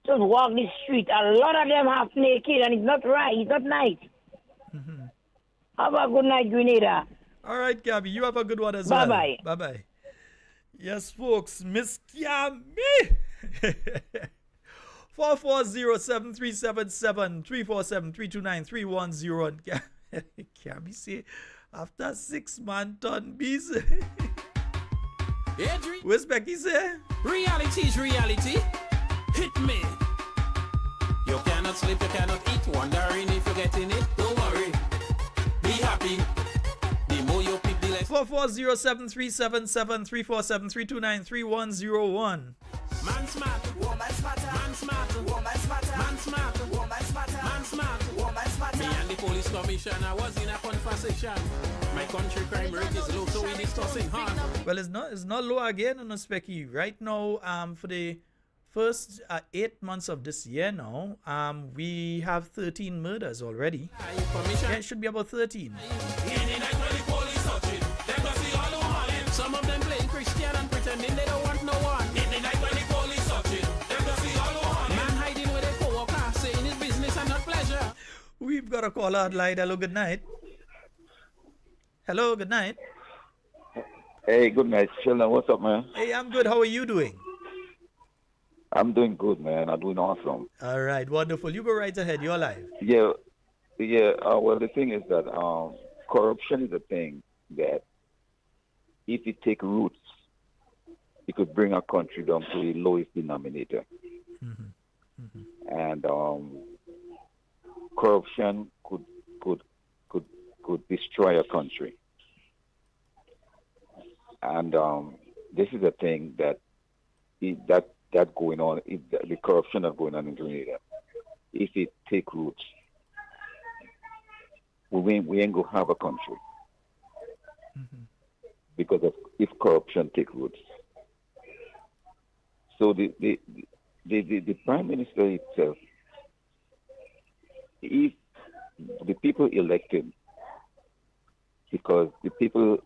to walk the street. A lot of them half naked and it's not right. It's not nice. Have a good night, Grenada. All right, Gabby, you have a good one as well. Bye-bye. Bye-bye. Yes, folks, Miss Cammy. 440-7377-347-329-310. Cammy say, after 6 months on bees. Where's Becky say? Reality is reality. Hit me. You cannot sleep, you cannot eat. Wondering if you're getting it. Don't worry. Be happy. The more you pick, the less. 440-7377-347-329-3101. Man smart, woman smarter. Man smart, woman smarter. Man smart, woman smarter. Man smart, woman smarter. Me and the police come Commission, I was in a conversation. My country crime rate is low, so we discussing hard. Well, it's not low again on Specky. Right now, for the first 8 months of this year now, we have 13 murders already. Yeah, it should be about 13. Some of them playing Christian and pretending they don't want no one. Man hiding with a co-worker, saying it's business and not pleasure. We've got a caller out line. Hello, good night. Hello, good night. Hey, good night, Sheldon. What's up, man? Hey, I'm good. How are you doing? I'm doing good, man. I'm doing awesome. All right, wonderful. You go right ahead. You're live. Yeah. Well, the thing is that corruption is a thing that if it take roots, it could bring our country down to the lowest denominator. And corruption could destroy a country. And this is a thing that going on, the corruption that's going on in Grenada, if it take roots, we ain't gonna have a country. Because of if corruption take roots. So the Prime Minister itself, if the people elected because the people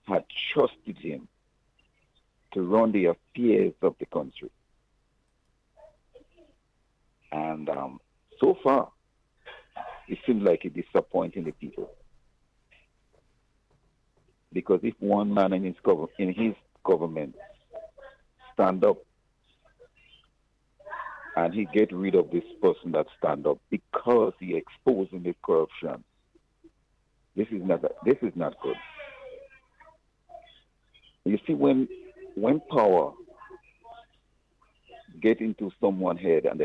had trusted him to run the affairs of the country. And so far, it seems like it's disappointing the people. Because if one man in his government stand up and he get rid of this person that stand up because he exposing the corruption, this is not good. You see, when power get into someone's head and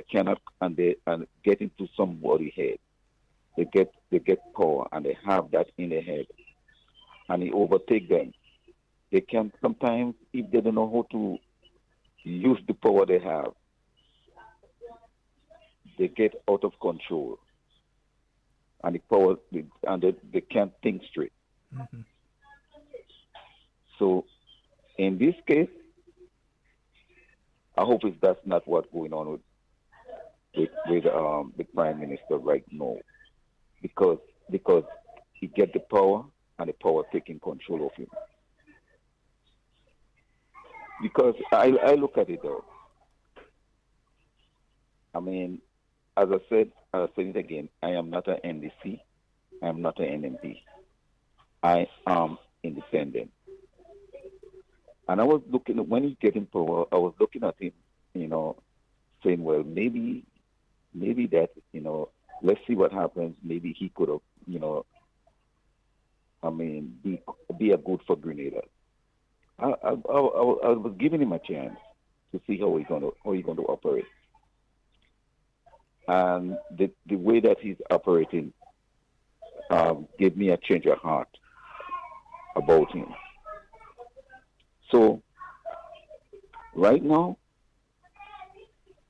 get into somebody's head, they get power and they have that in their head, and it overtake them. They can sometimes, if they don't know how to use the power they have, they get out of control, and they can't think straight. So, in this case, I hope that's not what's going on with the Prime Minister right now, because he get the power and the power taking control of him. Because I look at it though. I mean, as I said it again, I am not an NDC, I am not an NMP. I am independent. And I was looking, when he's getting power, I was looking at him, saying, well, maybe that, let's see what happens. Maybe he could have, be a good for Grenada. I was giving him a chance to see how he's going to operate. And the way that he's operating gave me a change of heart about him. So, right now,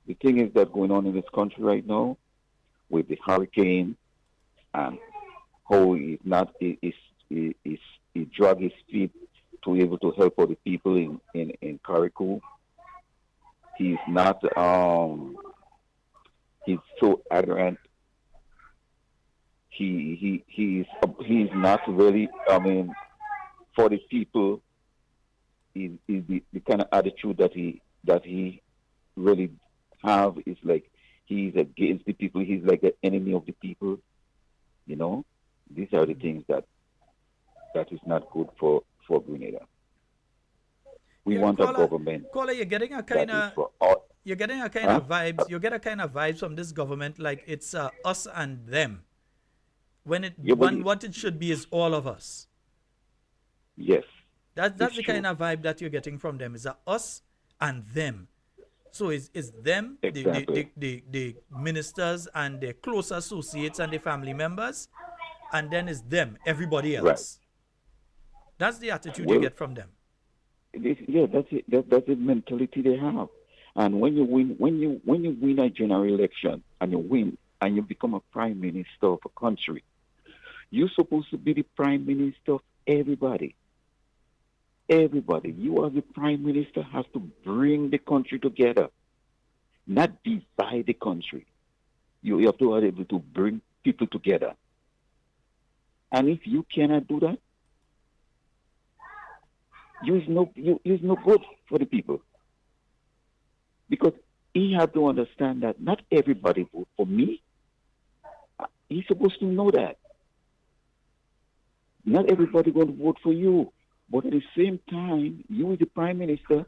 the thing is that going on in this country right now, with the hurricane and how he drag his feet to be able to help all the people in Carriacou. He's not, he's so arrogant. He's not really, for the people, is the kind of attitude that he really have is like he's against the people. He's like the enemy of the people. These are the things that is not good for Grenada. We want a government. Caller, you're getting a kind of vibes. You get a kind of vibes from this government like it's us and them. What it should be is all of us. Yes. That's the kind of vibe that you're getting from them. Is us and them. So is them, exactly. the ministers and their close associates and the family members, and then is them, everybody else. Right. That's the attitude you get from them. That's it. That's the mentality they have. And when you win a general election and you win and you become a prime minister of a country, You're supposed to be the prime minister of everybody. Everybody. You as the prime minister has to bring the country together, not divide the country. You have to be able to bring people together. And if you cannot do that, you is no good for the people. Because he had to understand that not everybody vote for me. He's supposed to know that. Not everybody going to vote for you. But at the same time, you as the prime minister,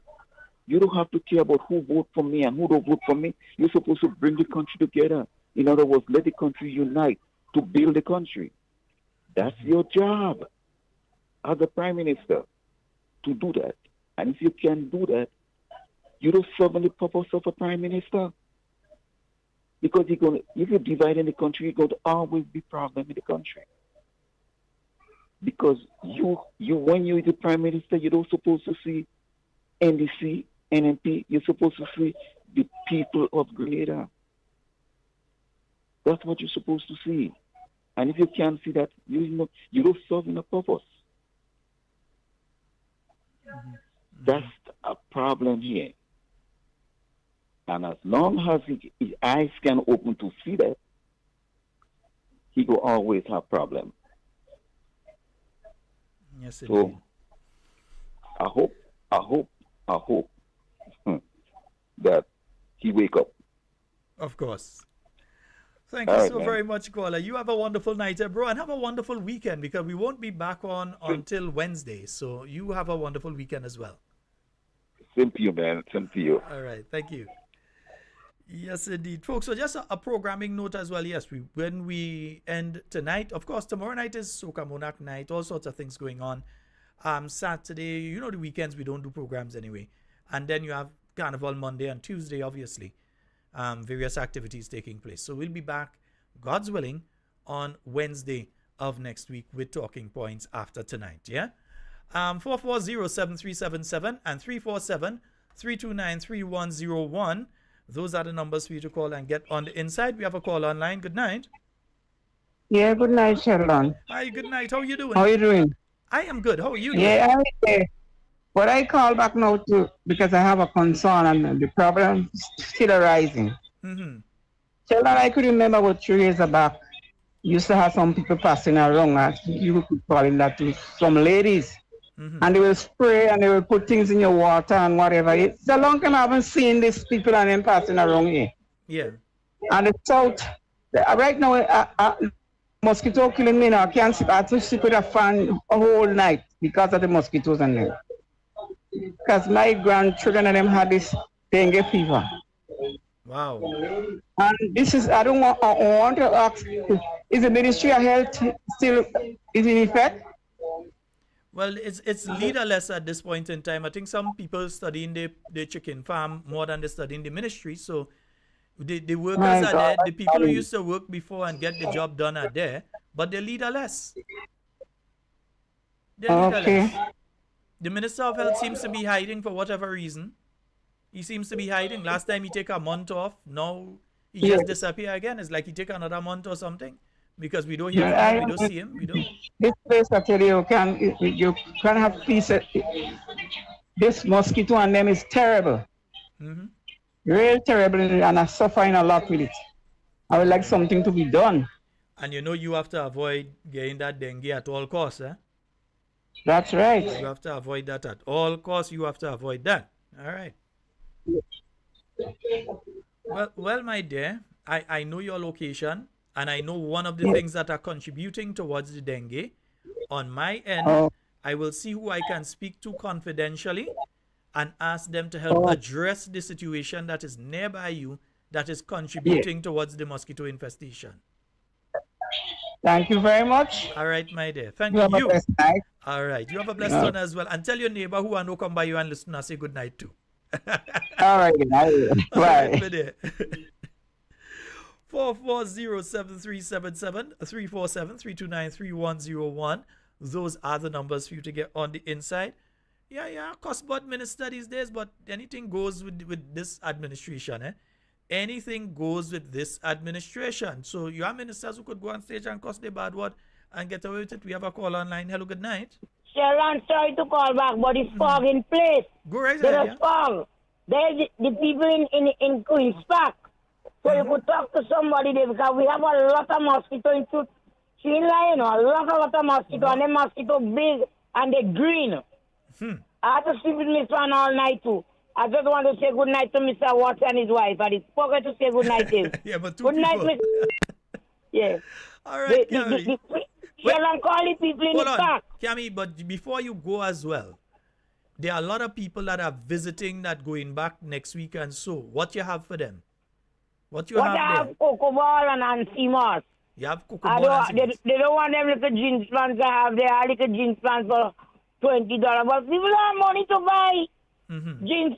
you don't have to care about who vote for me and who don't vote for me. You're supposed to bring the country together. In other words, let the country unite to build the country. That's your job as a prime minister, to do that. And if you can't do that, you don't serve the purpose of a prime minister. Because if you're dividing the country, you're going to always be problem in the country. Because you when you're the prime minister, you're not supposed to see NDC, NMP. You're supposed to see the people of Grenada. That's what you're supposed to see. And if you can't see that, you don't serve in a purpose. That's a problem here. And as long as his eyes can open to see that, he will always have problem. Yes, so I hope that he wake up. Of course. Thank you so very much, caller. You have a wonderful night, bro, and have a wonderful weekend, because we won't be back on until Wednesday. So you have a wonderful weekend as well. Same to you, man. Same to you. All right. Thank you. Yes, indeed. Folks, so just a programming note as well. Yes, when we end tonight, of course, tomorrow night is Soca Monarch night, all sorts of things going on. Saturday, the weekends we don't do programs anyway. And then you have Carnival Monday and Tuesday, obviously. Various activities taking place. So we'll be back, God's willing, on Wednesday of next week with talking points after tonight. Yeah? 440-7377 and 347-329-3101. Those are the numbers for you to call and get on the inside. We have a call online. Good night. Yeah, good night, Sheldon. Hi, good night. How are you doing? How are you doing? I am good. How are you doing? Yeah, I'm okay. But I call back now because I have a concern and the problem is still arising. Mm-hmm. Sheldon, I could remember about 3 years back, you used to have some people passing around, I think you could call it that, to some ladies. Mm-hmm. And they will spray and they will put things in your water and whatever. It's a long time I haven't seen these people and them passing around here. Yeah. And the south, right now, mosquito killing me now. I can't sleep. I have to sleep with a fan a whole night because of the mosquitoes and them. Because my grandchildren and them had this dengue fever. Wow. And this is, I want to ask, is the Ministry of Health still is in effect? Well, it's leaderless at this point in time. I think some people studying the chicken farm more than they studying the ministry. So the workers are there. The people who used to work before and get the job done are there, but they're leaderless. They're leaderless. The Minister of Health seems to be hiding for whatever reason. He seems to be hiding. Last time he take a month off. Now he just disappear again. It's like he take another month or something. Because we don't hear from him, we don't see him, we don't. This place, I tell you, you can have peace. This mosquito and them is terrible. Mm-hmm. Real terrible, and I'm suffering a lot with it. I would like something to be done. And you have to avoid getting that dengue at all costs, eh? That's right. You have to avoid that at all costs. You have to avoid that. All right. Well, my dear, I know your location. And I know one of the things that are contributing towards the dengue. On my end, I will see who I can speak to confidentially and ask them to help address the situation that is nearby you that is contributing towards the mosquito infestation. Thank you very much. All right, my dear. Thank you. Have a blessed night. All right. You have a blessed one as well. And tell your neighbor who I know come by you and listen and say good night too. All right. Bye. All right, my dear. 440-7377 347-329-3101. Those are the numbers for you to get on the inside. Yeah, cost but minister these days, but anything goes with this administration, eh? Anything goes with this administration. So you have ministers who could go on stage and cuss the bad word, and get away with it. We have a call online. Hello, good night. Sheldon, sorry to call back, but it's fog in place. Go right There's ahead. a fog. There's the people in Queen's Park. So you could talk to somebody there because we have a lot of mosquito in truth. She ain't lying, a lot of mosquito, and them mosquito big and they green. I have to sleep with Mr. One all night too. I just want to say good night to Mr. Watts and his wife. I did forget to say good night to him. Yeah, but two Good night, people. Mr. Yeah. All right, The Cammy. Sheldon call the people in Hold the on, park. Cammy, but before you go as well, there are a lot of people that are visiting that going back next week and so. What you have for them? What you What have I there? have Cocoa Ball and Seamoss. You have cocoa I ball and don't, seeds. they don't want them little jeans pants I have there. I little jeans pants for $20. But people have money to buy jeans,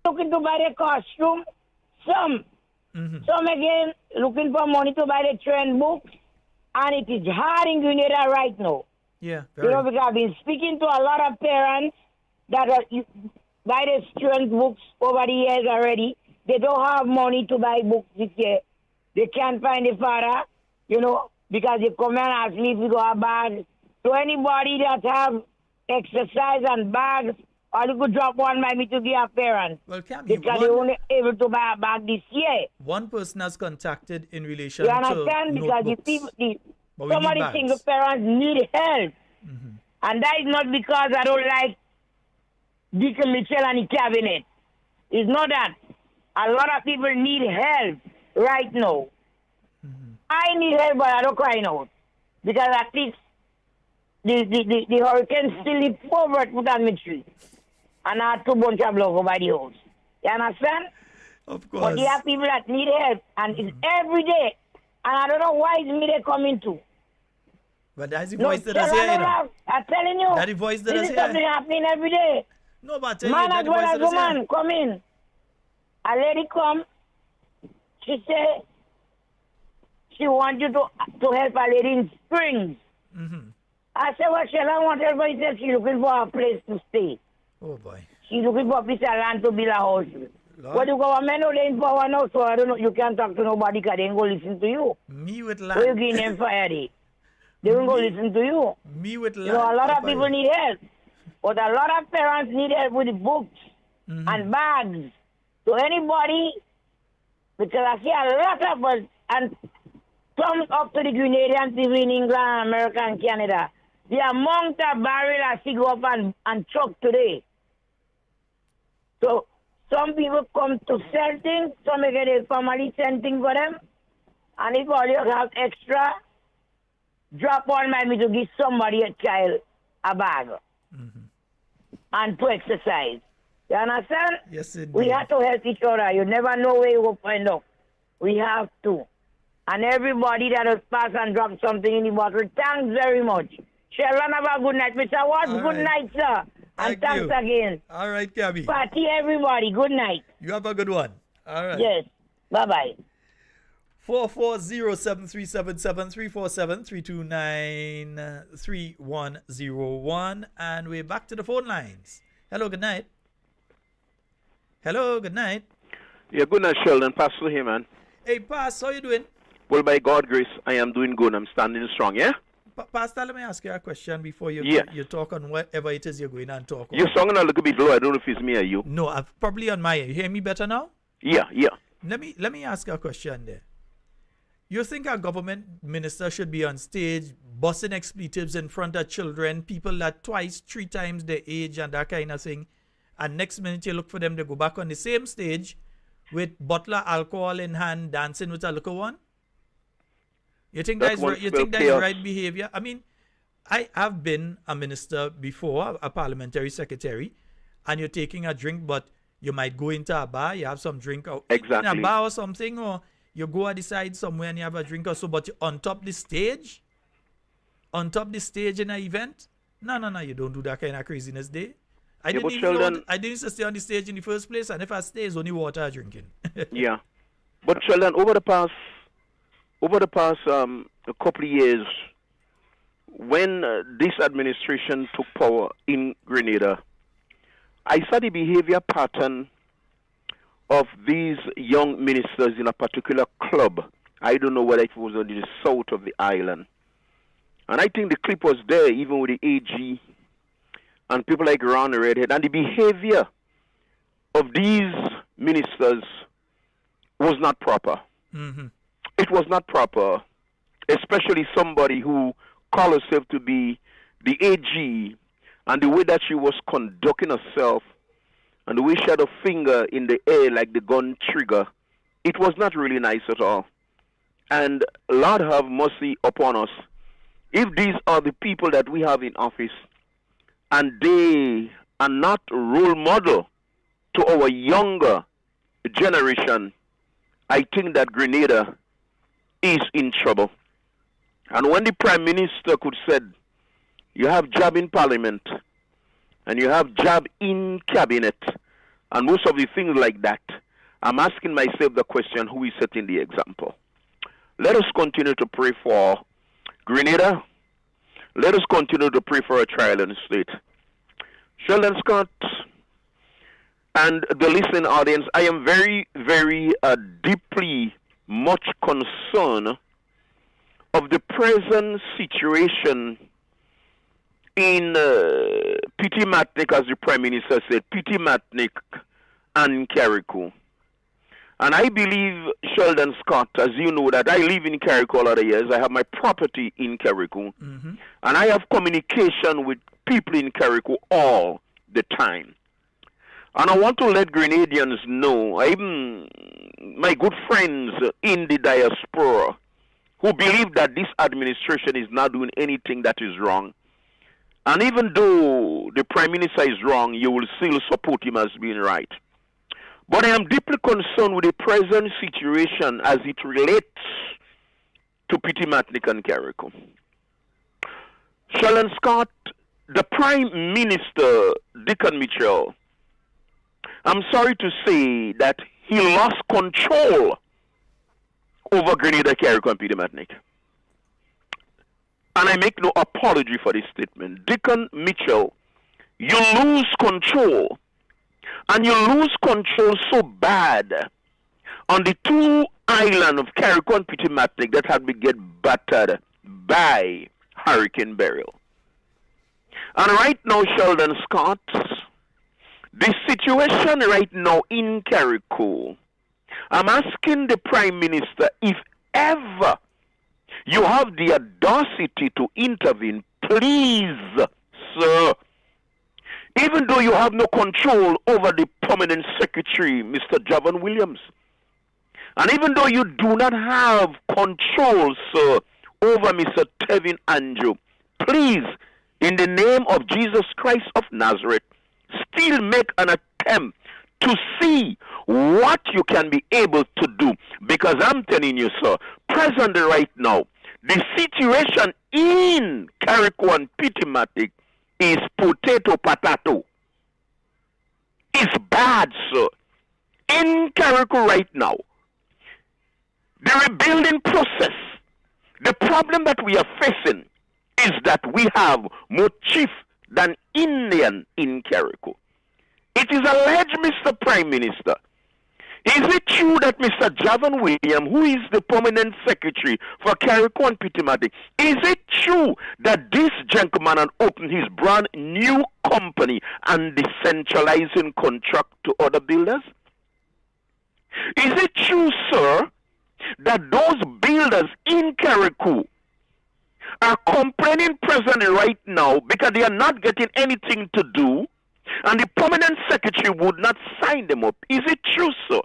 looking to buy their costume. Some again looking for money to buy the trend books. And it is hard in Grenada right now. Yeah, You very. know, because I've been speaking to a lot of parents that buy the student books over the years already. They don't have money to buy books this year. They can't find the father, you know, because they come and ask me if we go have bags. So anybody that have exercise and bags, or you could drop one by me to give a parent. Well, Cammy, Because they only able to buy a bag this year. one person has contacted in relation You to understand? Because the notebooks. people, But we some of need the bags. single parents need help. And that is not because I don't like Deacon Mitchell and the cabinet. It's not that. A lot of people need help right now. I need help, but I don't cry out. Because at least the hurricane still the poor put on me tree. And I had 2 bunch of block over the house. You understand? Of But course. there are people that need help, and it's every day. And I don't know why it's me they coming to. But that's the No, voice that is here, you know. I'm telling you. That the voice that this is is here. something happening every day. No, but I tell you, Man that as the well voice as that is here. woman, come in. A lady come. She say she wants you to help a lady in Springs. I said, well, Sheldon want help, but he said she's looking for a place to stay. Oh, boy. She's looking for a piece of land to build a house. Lord. But the government know they in power now, so I don't know. You can't talk to nobody because they ain't going to listen to you. Me with Where you land. getting them fire day? They won't go listen to you. Me with land. You know, a lot of Papa. people need help. But a lot of parents need help with the books and bags. So anybody, because I see a lot of us, and thumbs up to the Grenadian people in England, America, and Canada. The amount of barrel I see go up and truck today. So some people come to sell things, some get their family send things for them, and if all you have extra, drop one by me to give somebody a child a bag and to exercise. You understand? Yes, indeed. We have to help each other. You never know where you will find out. We have to. And everybody that has passed and dropped something in the bottle, thanks very much. Sheldon, have a good night. Mr. Watts, All good right. night, sir. And Thank thanks you. again. All right, Gabby. Party, everybody. Good night. You have a good one. All right. Yes. Bye-bye. 440-737-347-329-3101. And we're back to the phone lines. Hello, good night. Hello, good night. Yeah, good night, Sheldon. Pastor here, man. Hey, Pastor, how you doing? Well, by God's grace, I am doing good. I'm standing strong, yeah? Pastor, let me ask you a question before you Yeah. you talk on whatever it is you're going and talk You're on. sounding a little bit low. I don't know if it's me or you. No, I've probably on my end. You hear me better now? Yeah. Let me ask you a question there. You think a government minister should be on stage busting expletives in front of children, people that twice, 3 times their age and that kind of thing, and next minute you look for them to go back on the same stage with bottle of alcohol in hand, dancing with a little one? You think That that's one right? You spell think that's chaos. right behavior? I mean, I have been a minister before, a parliamentary secretary, and you're taking a drink, but you might go into a bar, you have some drink out in a Exactly. bar or something, or you go at the side somewhere and you have a drink or so, but you're on top the stage in an event. No, you don't do that kind of craziness there. I Yeah, didn't but even know Sheldon- I didn't used to stay on the stage in the first place, and if I stay, it's only water I'm drinking. Yeah. But, Sheldon, over the past a couple of years, when this administration took power in Grenada, I saw the behavior pattern of these young ministers in a particular club. I don't know whether it was on the south of the island. And I think the clip was there, even with the AG and people like Ron Redhead, and the behavior of these ministers was not proper. Mm-hmm. It was not proper, especially somebody who called herself to be the AG, and the way that she was conducting herself, and the way she had a finger in the air like the gun trigger, it was not really nice at all. And Lord have mercy upon us. If these are the people that we have in office, and they are not role model to our younger generation, I think that Grenada is in trouble. And when the Prime Minister could said, you have job in Parliament, and you have job in Cabinet, and most of the things like that, I'm asking myself the question, who is setting the example? Let us continue to pray for Grenada. Let us continue to pray for a trial in the state. Sheldon Scott and the listening audience, I am very, very deeply much concerned of the present situation in P.T. Matnick, as the Prime Minister said, P.T. Matnick and Carriacou. And I believe, Sheldon Scott, as you know, that I live in Carriacou all of the years. I have my property in Carriacou. Mm-hmm. And I have communication with people in Carriacou all the time. And I want to let Grenadians know, even my good friends in the diaspora, who believe that this administration is not doing anything that is wrong. And even though the Prime Minister is wrong, you will still support him as being right. But I am deeply concerned with the present situation as it relates to P.T. Matnick and Carriacou. Sheldon Scott, the Prime Minister, Dickon Mitchell, I'm sorry to say that he lost control over Grenada, Carriacou, and P.T. Matnick. And I make no apology for this statement. Dickon Mitchell, you lose control. And you lose control so bad on the two islands of Carriacou and P.T. Matnick that had been get battered by Hurricane Beryl. And right now, Sheldon Scott, the situation right now in Carriacou, I'm asking the Prime Minister, if ever you have the audacity to intervene, please, sir, even though you have no control over the permanent secretary, Mr. Javon Williams, and even though you do not have control, sir, over Mr. Tevin Andrew, please, in the name of Jesus Christ of Nazareth, still make an attempt to see what you can be able to do. Because I'm telling you, sir, presently right now, the situation in Carriacou and P.T. Matnick is potato. It's bad, sir. In Carriacou right now, the rebuilding process, the problem that we are facing is that we have more chief than Indian in Carriacou. It is alleged, Mr. Prime Minister, is it true that Mr. Javon Williams, who is the permanent secretary for Carriacou and P.T. Matnick, is it true that this gentleman had opened his brand new company and decentralizing contract to other builders? Is it true, sir, that those builders in Carriacou are complaining presently right now because they are not getting anything to do and the permanent secretary would not sign them up? Is it true, sir?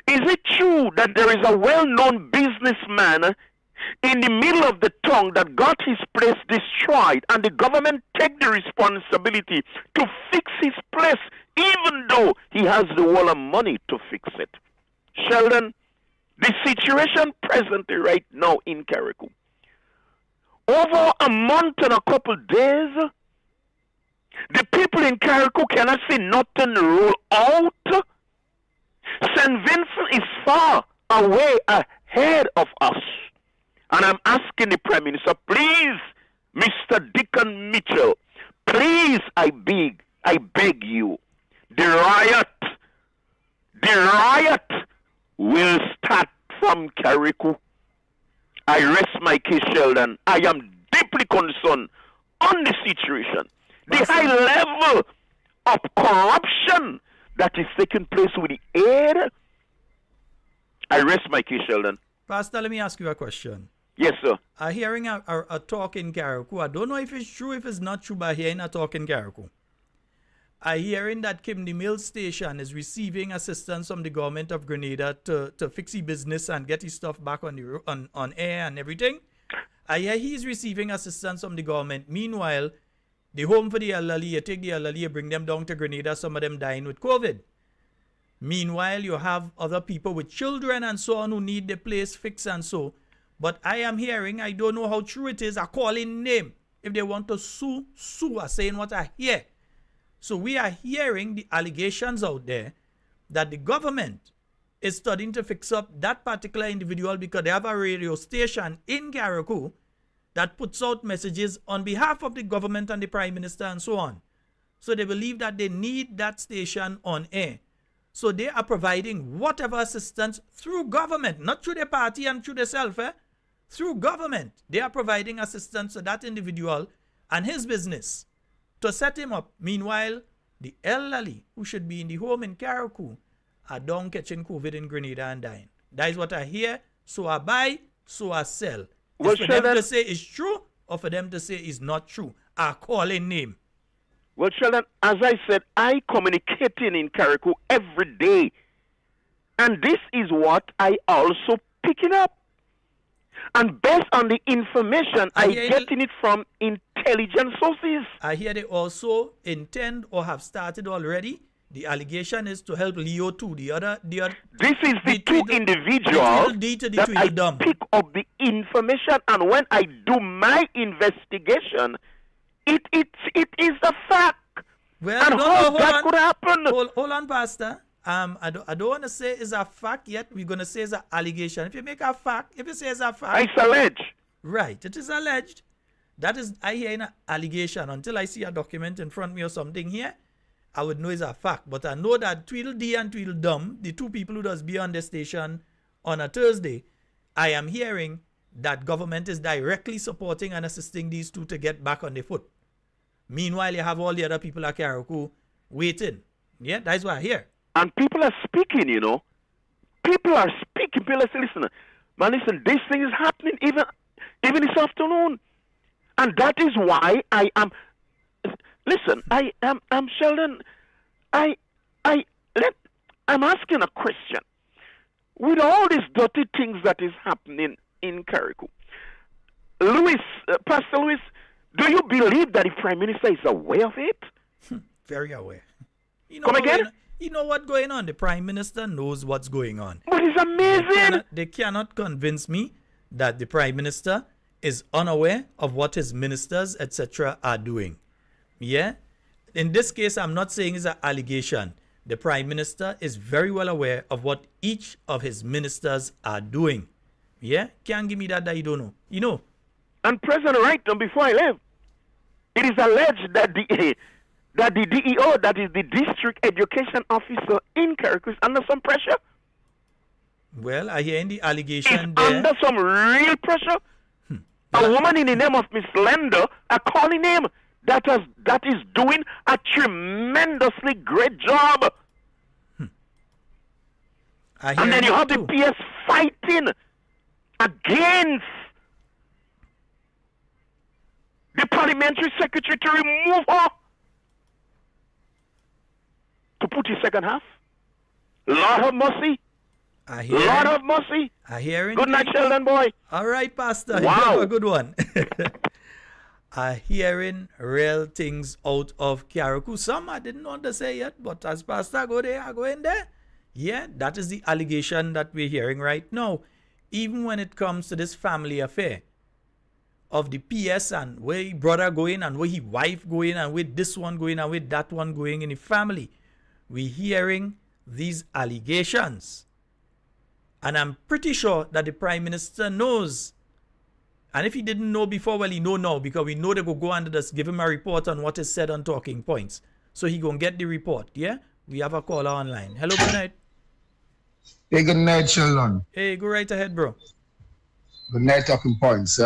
Is it true that there is a well-known businessman in the middle of the town that got his place destroyed and the government take the responsibility to fix his place even though he has the wall of money to fix it? Sheldon, the situation presently right now in Carriacou, over a month and a couple days, the people in Carriacou cannot see nothing roll out. St. Vincent is far away ahead of us. And I'm asking the Prime Minister, please, Mr. Dickon Mitchell, please, I beg you, the riot will start from Carriacou. I rest my case, Sheldon. I am deeply concerned on the situation. The high level of corruption that is taking place with the aid. I rest my case, Sheldon. Pastor, let me ask you a question. Yes, sir. I'm hearing a talk in Carriacou. I don't know if it's true, if it's not true, but I'm hearing a talk in Carriacou. I'm hearing that Kim the Mill Station is receiving assistance from the government of Grenada to fix his business and get his stuff back on air and everything. I hear he's receiving assistance from the government. Meanwhile, the home for the elderly, you take the elderly, you bring them down to Grenada, some of them dying with COVID. Meanwhile, you have other people with children and so on who need the place fixed and so. But I am hearing, I don't know how true it is, a calling name. If they want to sue, are saying what I hear. So we are hearing the allegations out there that the government is studying to fix up that particular individual because they have a radio station in Carriacou that puts out messages on behalf of the government and the Prime Minister and so on. So they believe that they need that station on air. So they are providing whatever assistance through government, not through the party and through themselves, through government. They are providing assistance to that individual and his business to set him up. Meanwhile, the elderly who should be in the home in Carriacou are down catching COVID in Grenada and dying. That is what I hear. So I buy, so I sell. Well, it's for them to say it's true or for them to say it's not true. I call a name. Well, Sheldon, as I said, I communicating in Carriacou every day. And this is what I also picking up. And based on the information, I getting it from intelligence sources. I hear they also intend or have started already. The allegation is to help Leo too. This is the two individuals that I pick up the information, and when I do my investigation, it is a fact. Well, and how that could happen? Hold on, Pastor. I don't want to say it's a fact yet. We're going to say it's an allegation. If you make a fact, if you say it's a fact. It's alleged. Right. It is alleged. That is, I hear an allegation. Until I see a document in front of me or something here, I would know it's a fact. But I know that Tweedledee and Tweedledum, the two people who does be on the station on a Thursday, I am hearing that government is directly supporting and assisting these two to get back on their foot. Meanwhile, you have all the other people at Carriacou waiting. Yeah, that's what I hear. And people are speaking, you know. People are speaking. People are saying, listen, man, listen, this thing is happening even this afternoon. And that is why I am, listen, I'm Sheldon, I'm asking a question. With all these dirty things that is happening in Carriacou, Pastor Louis, do you believe that the Prime Minister is aware of it? Very aware. Come again? You know what's going on. The Prime Minister knows what's going on. But it's amazing. They cannot convince me that the Prime Minister is unaware of what his ministers, etc., are doing. Yeah? In this case, I'm not saying it's an allegation. The Prime Minister is very well aware of what each of his ministers are doing. Yeah? Can't give me that you don't know. You know. And President Wright, before I leave, it is alleged that the DEO, that is the District Education Officer in Carriacou, is under some pressure. Well, I hear in the allegation there. Under some real pressure. A woman in the name of Miss Lender, a calling name, that is doing a tremendously great job. And then you have the PS fighting against the parliamentary secretary to remove her, to put his second half. Lord have mercy. Lord have mercy. I hear it. Good night, Sheldon boy. All right, Pastor. Wow. You have a good one. I hearing real things out of Carriacou. Some I didn't want to say yet, but as Pastor go there, I go in there. Yeah, that is the allegation that we're hearing right now. Even when it comes to this family affair of the PS and where his brother going and where his wife going and where this one going and where that one going in the family, we're hearing these allegations. And I'm pretty sure that the Prime Minister knows. And if he didn't know before, well, he know now, because we know they go and just give him a report on what is said on Talking Points. So he gonna get the report, yeah? We have a caller online. Hello, good night. Hey, good night, Sheldon. Hey, go right ahead, bro. Good night, talking points.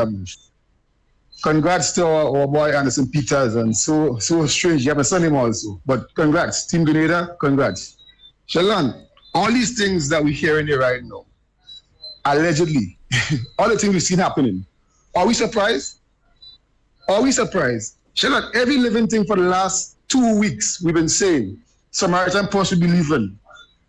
Congrats to our boy Anderson Peters, and so strange. You have a son name also, but congrats, Team Grenada. Congrats, Sheldon. All these things that we're hearing here right now, allegedly, all the things we've seen happening. Are we surprised? Are we surprised? Sheldon, every living thing for the last 2 weeks we've been saying, Samaritan Post will be leaving.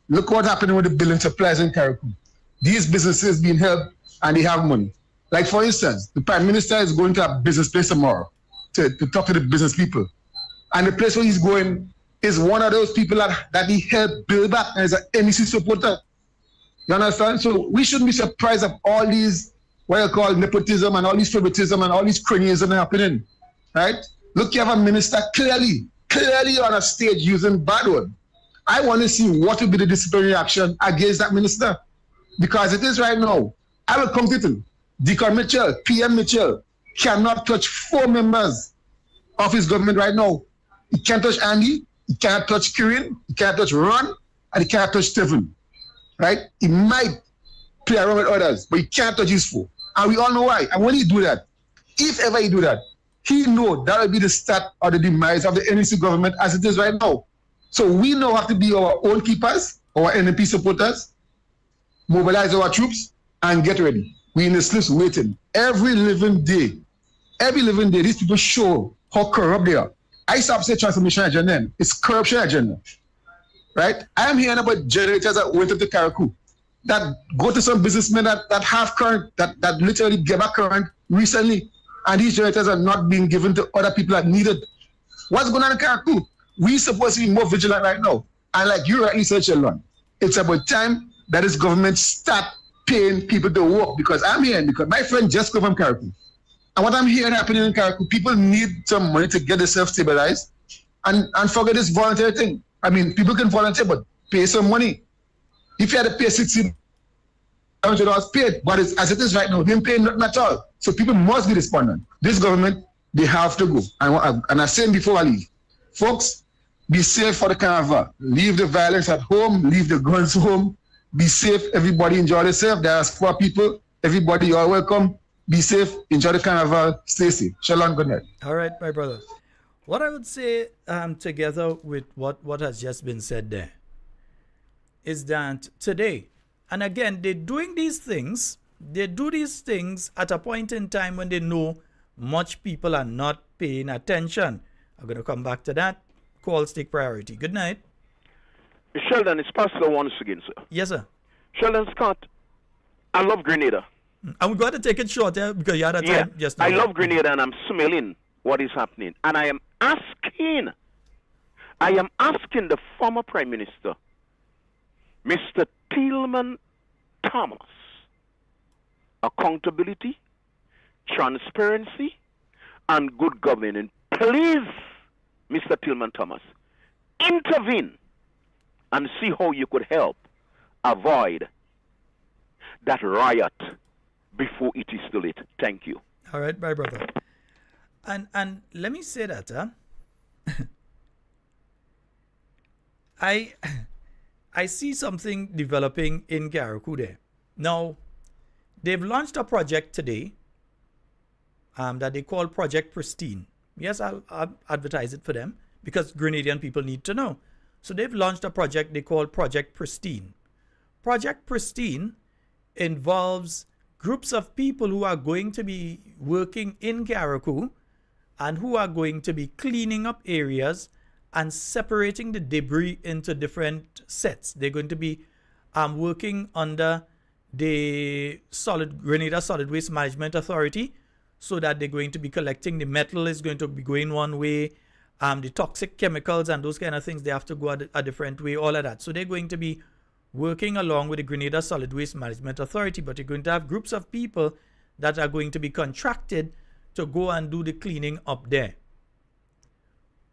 Look what happened with the building supplies in Carriacou. These businesses being helped and they have money. Like for instance, the Prime Minister is going to a business place tomorrow to talk to the business people. And the place where he's going is one of those people that he helped build back and is an NEC supporter. You understand? So we shouldn't be surprised of all these, what you call nepotism and all these favoritism and all these cronyism happening. Right? Look, you have a minister clearly on a stage using bad word. I want to see what will be the disciplinary action against that minister. Because it is right now. I will come to it. Deacon Mitchell, PM Mitchell cannot touch 4 members of his government right now. He can't touch Andy, he cannot touch Kirin, he cannot touch Ron, and he cannot touch Stephen. Right? He might play around with others, but he can't touch his 4. And we all know why. And when he do that, if ever he do that, he know that will be the start or the demise of the NEC government as it is right now. So we now have to be our own keepers, our NNP supporters, mobilize our troops, and get ready. We're in the slips waiting. Every living day, these people show how corrupt they are. I used to say transformation agenda. It's corruption agenda. Right? I am hearing about generators that went into Carriacou, that go to some businessmen that have current, that literally get back current recently, and these generators are not being given to other people that need it. What's going on in Carriacou? We're supposed to be more vigilant right now. And like you rightly said, Sheldon, it's about time that this government start paying people to work, because I'm hearing, because my friend just come from Carriacou. And what I'm hearing happening in Carriacou, people need some money to get themselves stabilized and forget this voluntary thing. I mean, people can volunteer, but pay some money. If you had to pay $60 paid, but as it is right now, they ain't paying nothing at all. So people must be responding. This government, they have to go. And I said before I leave, folks, be safe for the carnival. Leave the violence at home, leave the guns home. Be safe, everybody enjoy themselves. There are 4 people, everybody, you are welcome. Be safe, enjoy the carnival, stay safe. Shalom, good night. All right, my brother. What I would say together with what has just been said there is that today, and again, they do these things at a point in time when they know much people are not paying attention. I'm going to come back to that. Calls take priority. Good night. Sheldon, it's Pastor once again, sir. Yes, sir. Sheldon Scott, I love Grenada. I'm going to take it short because you had a time just now. I love Grenada and I'm smelling what is happening. And I am asking the former Prime Minister, Mr. Tillman Thomas, accountability, transparency, and good governance. Please, Mr. Tillman Thomas, intervene and see how you could help avoid that riot before it is too late. Thank you. All right, my brother. And let me say that, I see something developing in Carriacou there. Now, they've launched a project today that they call Project Pristine. Yes, I'll advertise it for them because Grenadian people need to know. So they've launched a project they call Project Pristine. Project Pristine involves groups of people who are going to be working in Carriacou and who are going to be cleaning up areas and separating the debris into different sets. They're going to be working under the Grenada Solid Waste Management Authority, so that they're going to be collecting the metal is going to be going one way, the toxic chemicals and those kind of things, they have to go a different way, all of that. So they're going to be working along with the Grenada Solid Waste Management Authority, but you're going to have groups of people that are going to be contracted to go and do the cleaning up there.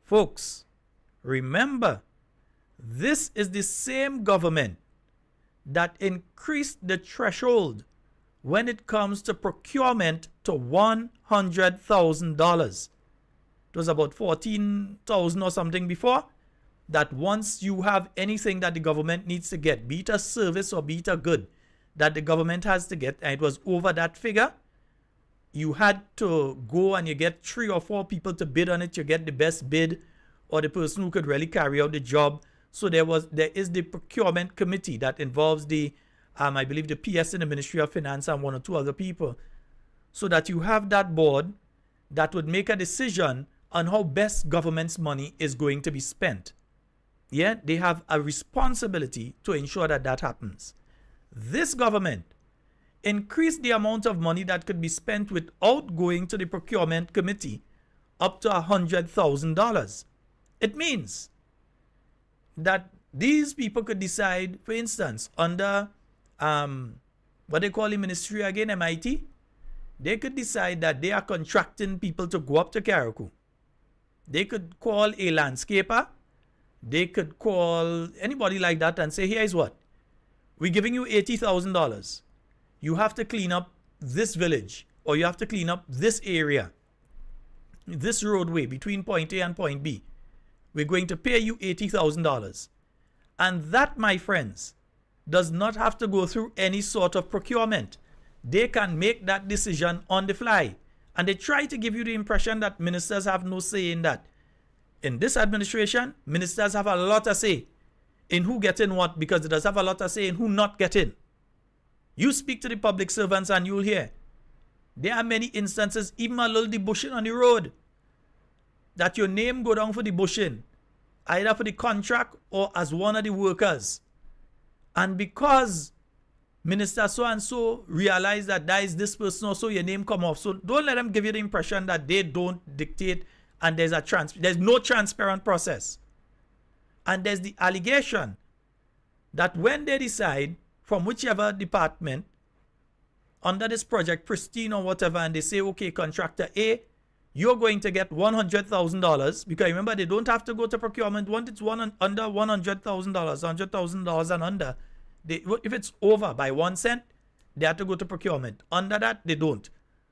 Folks, remember, this is the same government that increased the threshold when it comes to procurement to $100,000. It was about $14,000 or something before. That once you have anything that the government needs to get, be it a service or be it a good, that the government has to get, and it was over that figure, you had to go and you get 3 or 4 people to bid on it. You get the best bid or the person who could really carry out the job. So there is the procurement committee that involves the, I believe the PS in the Ministry of Finance and 1 or 2 other people. So that you have that board that would make a decision on how best government's money is going to be spent. Yeah, they have a responsibility to ensure that that happens. This government increased the amount of money that could be spent without going to the procurement committee up to $100,000. It means that these people could decide, for instance, under what they call the ministry again, MIT, they could decide that they are contracting people to go up to Carriacou. They could call a landscaper. They could call anybody like that and say, here's what. We're giving you $80,000. You have to clean up this village, or you have to clean up this area, this roadway between point A and point B. We're going to pay you $80,000. And that, my friends, does not have to go through any sort of procurement. They can make that decision on the fly. And they try to give you the impression that ministers have no say in that. In this administration, ministers have a lot to say in who gets in what, because it does have a lot to say in who not get in. You speak to the public servants and you'll hear. There are many instances, even a little debushing on the road, that your name go down for the bushing, either for the contract or as one of the workers. And because Minister so-and-so realize that is this person or so, your name come off. So don't let them give you the impression that they don't dictate and there's no transparent process. And there's the allegation that when they decide from whichever department under this project, Pristine or whatever, and they say, okay, contractor A, you're going to get $100,000, because remember, they don't have to go to procurement. Once it's under $100,000, $100,000 and under, if it's over by 1 cent, they have to go to procurement. Under that, they don't.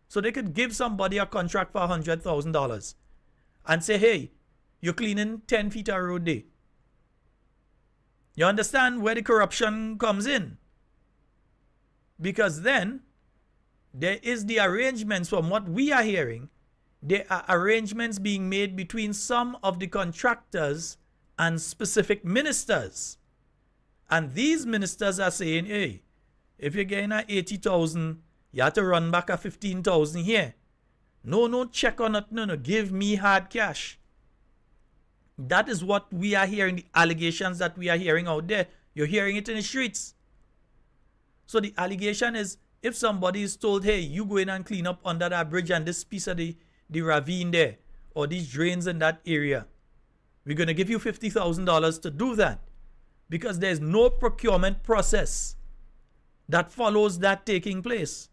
So they could give somebody a contract for $100,000 and say, hey, you're cleaning 10 feet of road day. You understand where the corruption comes in? Because then there is the arrangements. From what we are hearing, there are arrangements being made between some of the contractors and specific ministers. And these ministers are saying, hey, if you're getting a 80,000, you have to run back a 15,000 here. No check on it. No, give me hard cash. That is what we are hearing, the allegations that we are hearing out there. You're hearing it in the streets. So the allegation is, if somebody is told, hey, you go in and clean up under that bridge and this piece of the ravine there, or these drains in that area, we're going to give you $50,000 to do that. Because there's no procurement process that follows that taking place.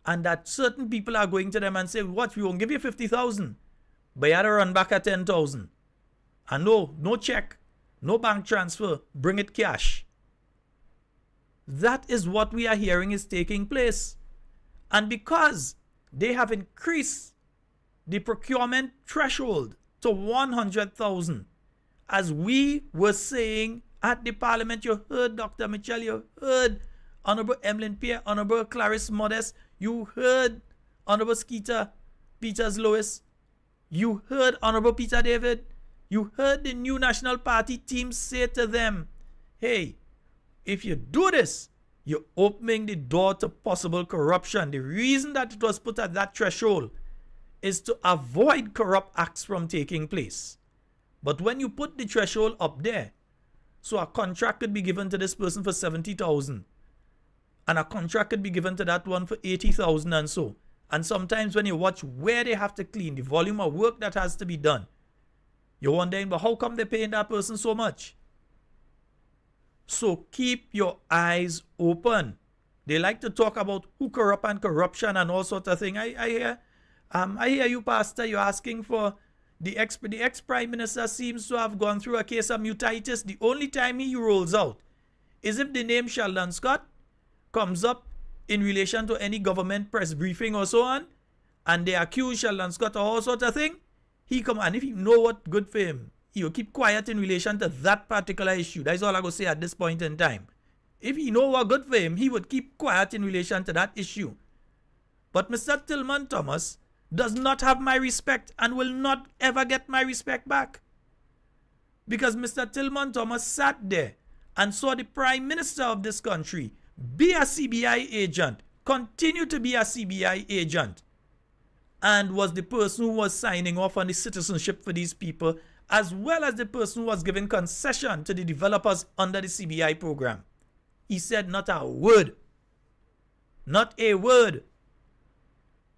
And that certain people are going to them and say, what, we won't give you 50,000, but you had to run back at 10,000. And no check, no bank transfer, bring it cash. That is what we are hearing is taking place. And because they have increased the procurement threshold to 100,000, as we were saying at the parliament, you heard Dr. Mitchell, you heard Honorable Emlyn Pierre, Honorable Clarice Modest, you heard Honorable Skeeter Peters Lewis, you heard Honorable Peter David, you heard the New National Party team say to them, hey, if you do this, you're opening the door to possible corruption. The reason that it was put at that threshold is to avoid corrupt acts from taking place. But when you put the threshold up there, so a contract could be given to this person for 70,000, and a contract could be given to that one for 80,000 and so. And sometimes when you watch where they have to clean, the volume of work that has to be done, you're wondering, but how come they're paying that person so much? So keep your eyes open. They like to talk about who corrupt and corruption and all sorts of things. I hear you, Pastor, you're asking for the ex-prime minister seems to have gone through a case of mutitis. The only time he rolls out is if the name Sheldon Scott comes up in relation to any government press briefing or so on, and they accuse Sheldon Scott of all sorts of things. He come, and if you know what, good for him. He will keep quiet in relation to that particular issue. That's all I go say at this point in time. If he know what good for him, he would keep quiet in relation to that issue. But Mr. Tillman Thomas does not have my respect and will not ever get my respect back. Because Mr. Tillman Thomas sat there and saw the Prime Minister of this country be a CBI agent, continue to be a CBI agent, and was the person who was signing off on the citizenship for these people, as well as the person who was giving concession to the developers under the CBI program. He said not a word. Not a word.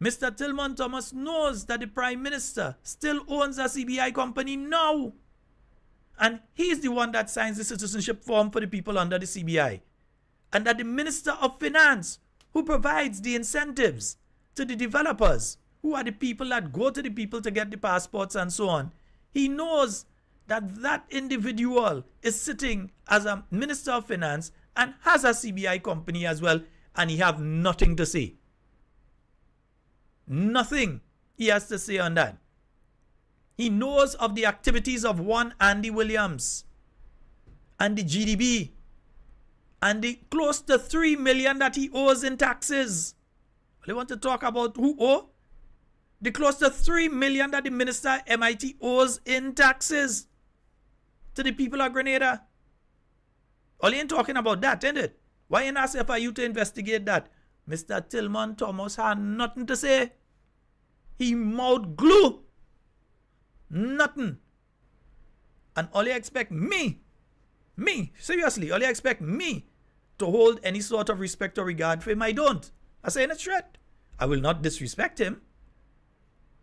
Mr. Tillman Thomas knows that the Prime Minister still owns a CBI company now. And he's the one that signs the citizenship form for the people under the CBI. And that the Minister of Finance, who provides the incentives to the developers, who are the people that go to the people to get the passports and so on, he knows that that individual is sitting as a Minister of Finance and has a CBI company as well, and he have nothing to say. Nothing he has to say on that. He knows of the activities of one Andy Williams and the GDB and the close to 3 million that he owes in taxes. They want to talk about who owe? The close to 3 million that the minister at MIT owes in taxes to the people of Grenada. All you ain't talking about that, ain't it? Why ain't ask for you to investigate that? Mr. Tillman Thomas had nothing to say. He mouth glue. Nothing. And all you expect me, seriously, all you expect me to hold any sort of respect or regard for him, I don't. I say in a threat. I will not disrespect him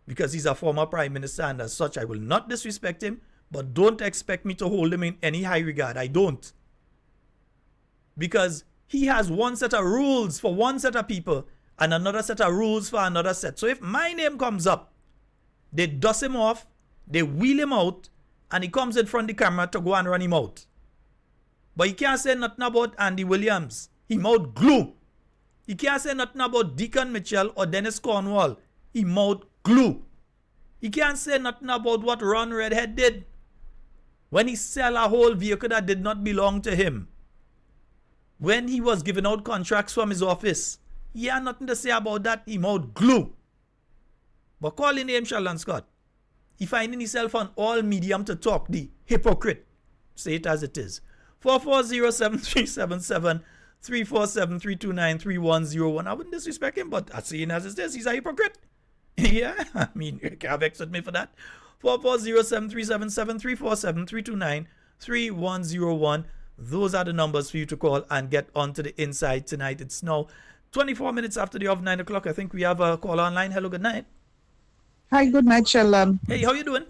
because he's a former prime minister, and as such I will not disrespect him, but don't expect me to hold him in any high regard. I don't. Because he has one set of rules for one set of people and another set of rules for another set. So if my name comes up, they dust him off, they wheel him out, and he comes in front of the camera to go and run him out. But he can't say nothing about Andy Williams. He mouth glue. He can't say nothing about Deacon Mitchell or Dennis Cornwall. He mouth glue. He can't say nothing about what Ron Redhead did when he sell a whole vehicle that did not belong to him. When he was giving out contracts from his office. He had nothing to say about that. He mouth glue. But call his name Sheldon Scott. He finding himself on all medium to talk, the hypocrite. Say it as it is. 440-7377-347-329-3101. I wouldn't disrespect him, but as seeing as it is, he's a hypocrite. Yeah, I mean, you can't vex with me for that. 440-7377-347-329-3101. Those are the numbers for you to call and get onto the inside tonight. It's now 24 minutes after the hour of 9 o'clock. I think we have a call online. Hello, good night. Hi, good night, Sheldon. Hey, how you doing?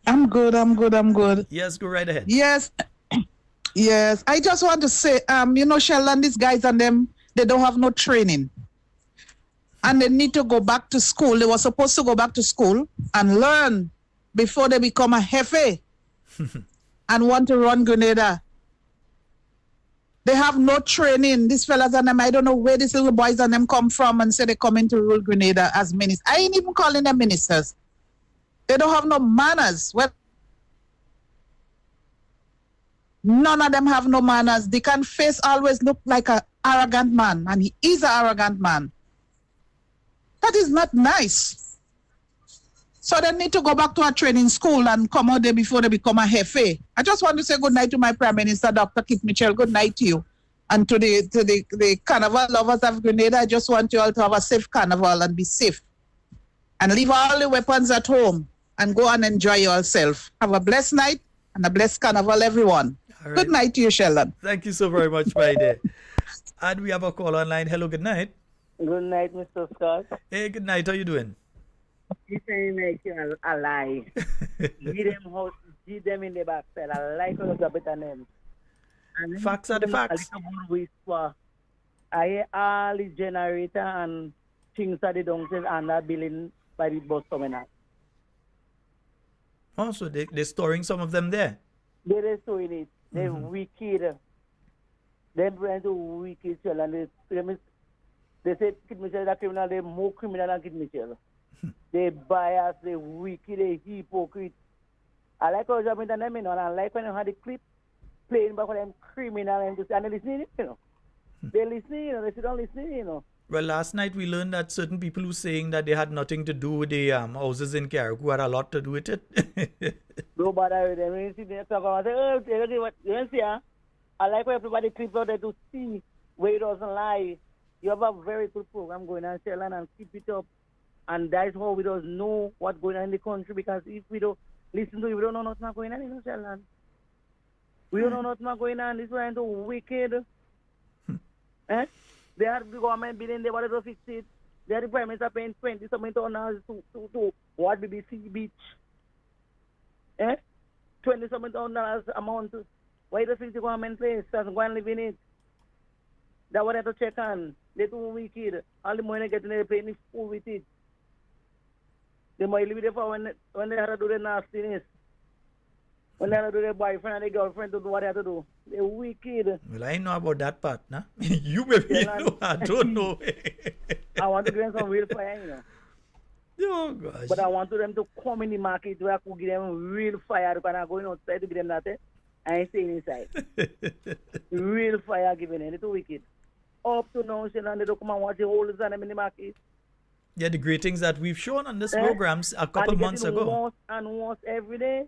I'm good. Yes, go right ahead. Yes. Yes. I just want to say, Sheldon, these guys and them, they don't have no training. And they need to go back to school. They were supposed to go back to school and learn before they become a jefe and want to run Grenada. They have no training. These fellas and them, I don't know where these little boys and them come from and say they come in to rule Grenada as ministers. I ain't even calling them ministers. They don't have no manners. Well, none of them have no manners. They can face always look like an arrogant man, and he is an arrogant man. That is not nice. So they need to go back to a training school and come out there before they become a jefe. I just want to say good night to my Prime Minister, Dr. Keith Mitchell. Good night to you. And to the carnival lovers of Grenada, I just want you all to have a safe carnival and be safe. And leave all the weapons at home and go and enjoy yourself. Have a blessed night and a blessed carnival, everyone. Right. Good night to you, Sheldon. Thank you so very much, my dear. And we have a call online. Hello, good night. Good night, Mr. Scott. Hey, good night. How you doing? You say make you alive. Give them in the backside. I like all the better names. Facts are the facts. I hear all the generator and things that they don't say and that billing by the bus terminal. Oh, so they're storing some of them there? They're storing it. They're wicked. They're trying to wicked and they say Kid Mitchell is a criminal. They're more criminal than Kid Mitchell. They bias, they wicked, they hypocrite. I like how you're and I like when you had the clip playing back for them criminal and they're listening, you know. They're listening, you know, they sit down listening, you know. Well, last night we learned that certain people who saying that they had nothing to do with the houses in Carriacou had a lot to do with it. Don't bother with them. When you see them talk about it, okay, what you see, huh? I like for everybody clips out there to see where it doesn't lie. You have a very good program going on, Sheldon, and keep it up. And that's how we don't know what's going on in the country, because if we don't listen to it, we don't know what's going on, you know, Sheldon. We don't know what's going on. This is into wicked. Eh? They had the government bidding, they wanted to fix it. They had the prime minister paying 20-something dollars to what BBC Beach. Eh? 20-something dollars amount. Why the fix the government place? Doesn't go and live in it. That's what they have to check on. They're too wicked. All the money getting, they're paying the fool with it. They might leave it for when they have to do the nastiness. When they have to do their boyfriend and their girlfriend to do what they have to do. They're wicked. Well, I know about that part, nah? You maybe know, I don't know. I want to give them some real fire, you know. Oh, gosh. But I want them to come in the market where I could give them real fire, because I'm going outside to give them that. I ain't staying inside. Real fire giving them. They're too wicked. Up to now, they don't come and watch the whole time in the market. Yeah, the great things that we've shown on this programs a couple months ago. Worse and worse every day.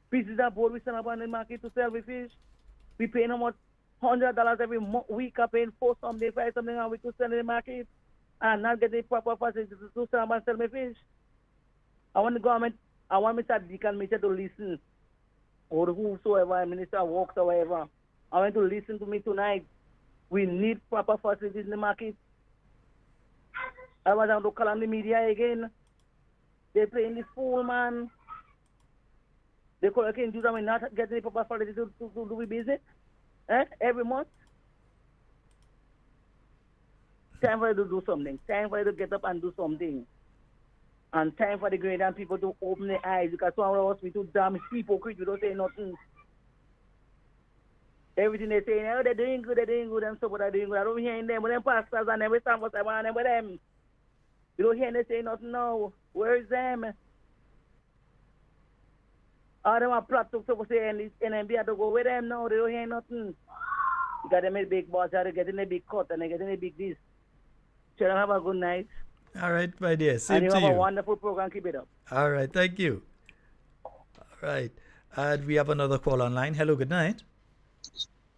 Pieces of board we send up on the market to sell the fish. We pay them $100 every week. I paying for something, 5 something, and we could sell in the market and not get the proper facilities to sell and sell my fish. I want the government, I want Mr. Deacon Mitchell to listen, or whosoever, Minister Walks or whatever. I want to listen to me tonight. We need proper facilities in the market. I want them to call on the media again. They're playing this fool, man. They call again, do them not getting the proper facilities to do the business. Every month. Time for you to do something. Time for you to get up and do something. And time for the Grenadian people to open their eyes, because some of us, we too damn hypocrite, we don't say nothing. Everything they say, oh, they're doing good, and so what they're doing good. I don't hear them, but them pastors and every time what's happening with them. You don't hear them say nothing now. Where is them? All them are plot to say, and NMB have to go with them now. They don't hear nothing. Because they make big boss, they're getting a big cut, and they're getting a big this. Shall I have a good night? All right, my dear. Same and you to have you. a wonderful program. Keep it up. All right, thank you. All right. And we have another call online. Hello, good night.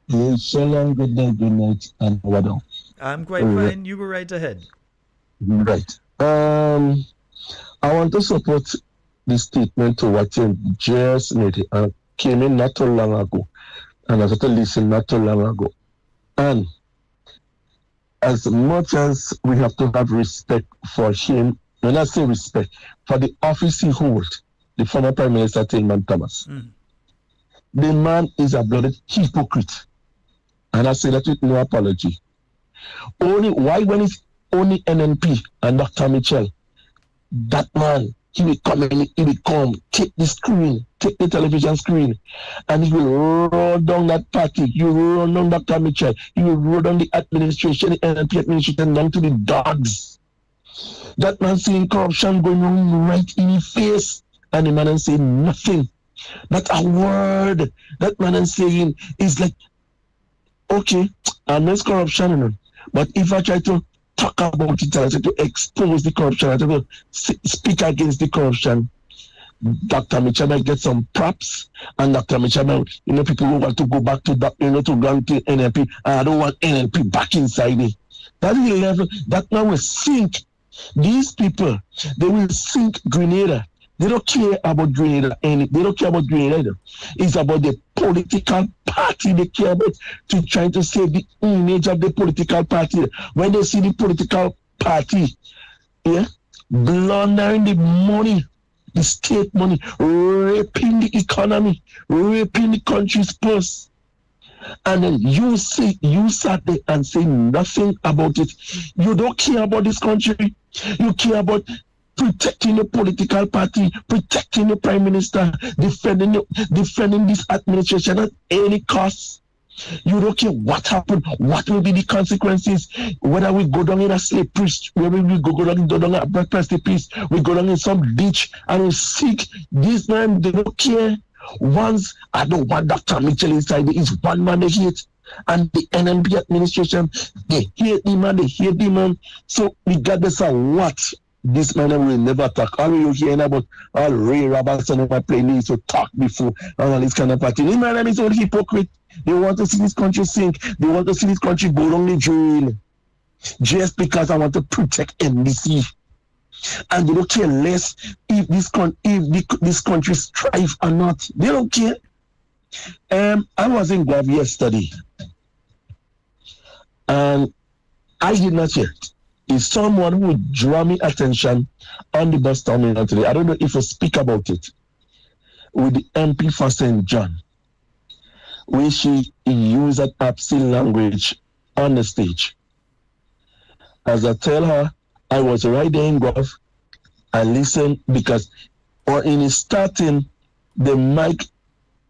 Yes, Sheldon, good night, and Wado. I'm quite fine. You go right ahead. Right. I want to support the statement to what you just made. Came in not too long ago, and I started listening not too long ago. And as much as we have to have respect for him, when I say respect, for the office he holds, the former Prime Minister Tillman Thomas, the man is a bloody hypocrite. And I say that with no apology. Why when it's only NNP and Dr. Mitchell, that man, he will come, take the screen, take the television screen, and he will roll down that party. You roll down Dr. Mitchell, you will roll down the administration, the NNP administration, down to the dogs. That man saying corruption going on right in his face, and the man is saying nothing. Not a word. That man is saying is like, okay, and there's corruption, but if I try to talk about it, I try to expose the corruption, I try to speak against the corruption, Dr. Mitchell might get some props, and Dr. Mitchell might, people who want to go back to that, to go to NLP, and I don't want NLP back inside it. That is the level that man will sink. These people, they will sink Grenada. They don't care about Grenada, and they don't care about Grenada. It's about the political party they care about, to trying to save the image of the political party. When they see the political party, blundering the money, the state money, raping the economy, raping the country's purse, and then you sat there and say nothing about it. You don't care about this country. You care about protecting the political party, protecting the prime minister, defending this administration at any cost. You don't care what happened, what will be the consequences, whether we go down in a slave priest, whether we go down a precipice, we go down in some ditch and we seek. This man, they don't care. Once I don't want Dr. Mitchell inside, there is one man they hate. And the NMP administration, they hate the man, they hate the man. So regardless of what, this man will never talk. All you hearing about all Ray Robertson on my playlist to talk before and all this kind of party. This man is all hypocrite. They want to see this country sink. They want to see this country go down the drain. Just because I want to protect NBC. And they don't care less if this country strive or not. They don't care. I was in Guav yesterday, and I did not hear it. Is someone who would draw me attention on the bus terminal today. I don't know if I speak about it with the MP for St. John, where she used that obscene language on the stage. As I tell her, I was right there in Guelph. I listened because, or in the starting, the mic,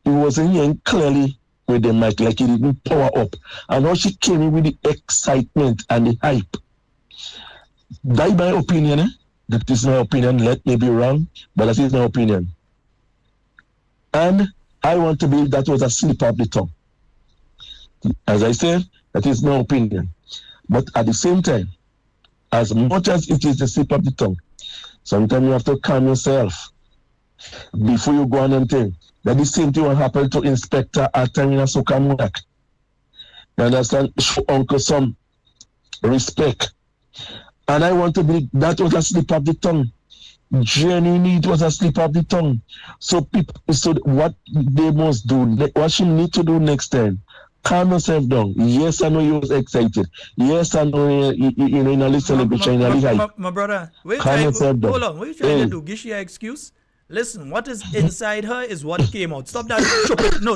it wasn't hearing clearly with the mic, like it didn't power up. And how she came in with the excitement and the hype. That's my opinion. That is my opinion. Let me be wrong, but that is my opinion. And I want to believe that was a slip of the tongue. As I said, that is my opinion. But at the same time, as much as it is the slip of the tongue, sometimes you have to calm yourself before you go on and think. That the same thing will happen to Inspector Atamina Sokamunak. You understand? Show Uncle some respect. And I want to believe that was a slip of the tongue. Genuinely, it was a slip of the tongue. So people, so what they must do, what she need to do next time, calm yourself down. Yes, I know you was excited. Yes, I know you in a little celebration. My brother, calm yourself down. Hold on, what are you trying to do? Give she an excuse? Listen, what is inside her is what came out. Stop that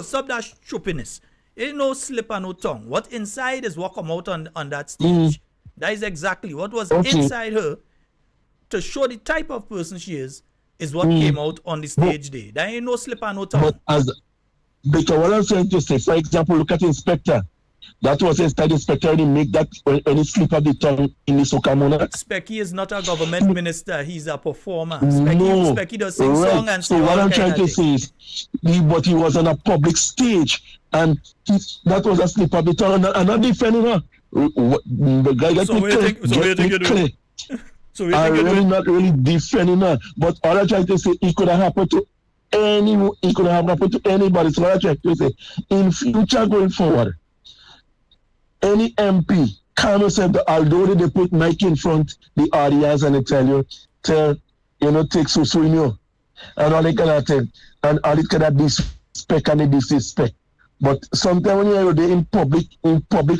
stop that stupidness. Ain't no slip and no tongue. What inside is what come out on that stage. That is exactly what was inside her to show the type of person she is what came out on the stage day. There ain't no slip and no tongue. Because what I'm trying to say, for example, look at Inspector. That was inside Inspector already make that any slip of the tongue in the Sokamona. Specky is not a government minister, he's a performer. Specky does sing song and so what I'm trying to say is but he was on a public stage and that was a slip of the tongue and not defending her. The guy got me clear. I'm really not really defending her. But all I'm trying to say, it could have happened to anybody. So what I'm trying to say, in future going forward, any MP calm yourself, although they put mic in front the audience and they take so in you and all that kind of thing and all that kind of disrespect and disrespect. But sometimes when you're there in public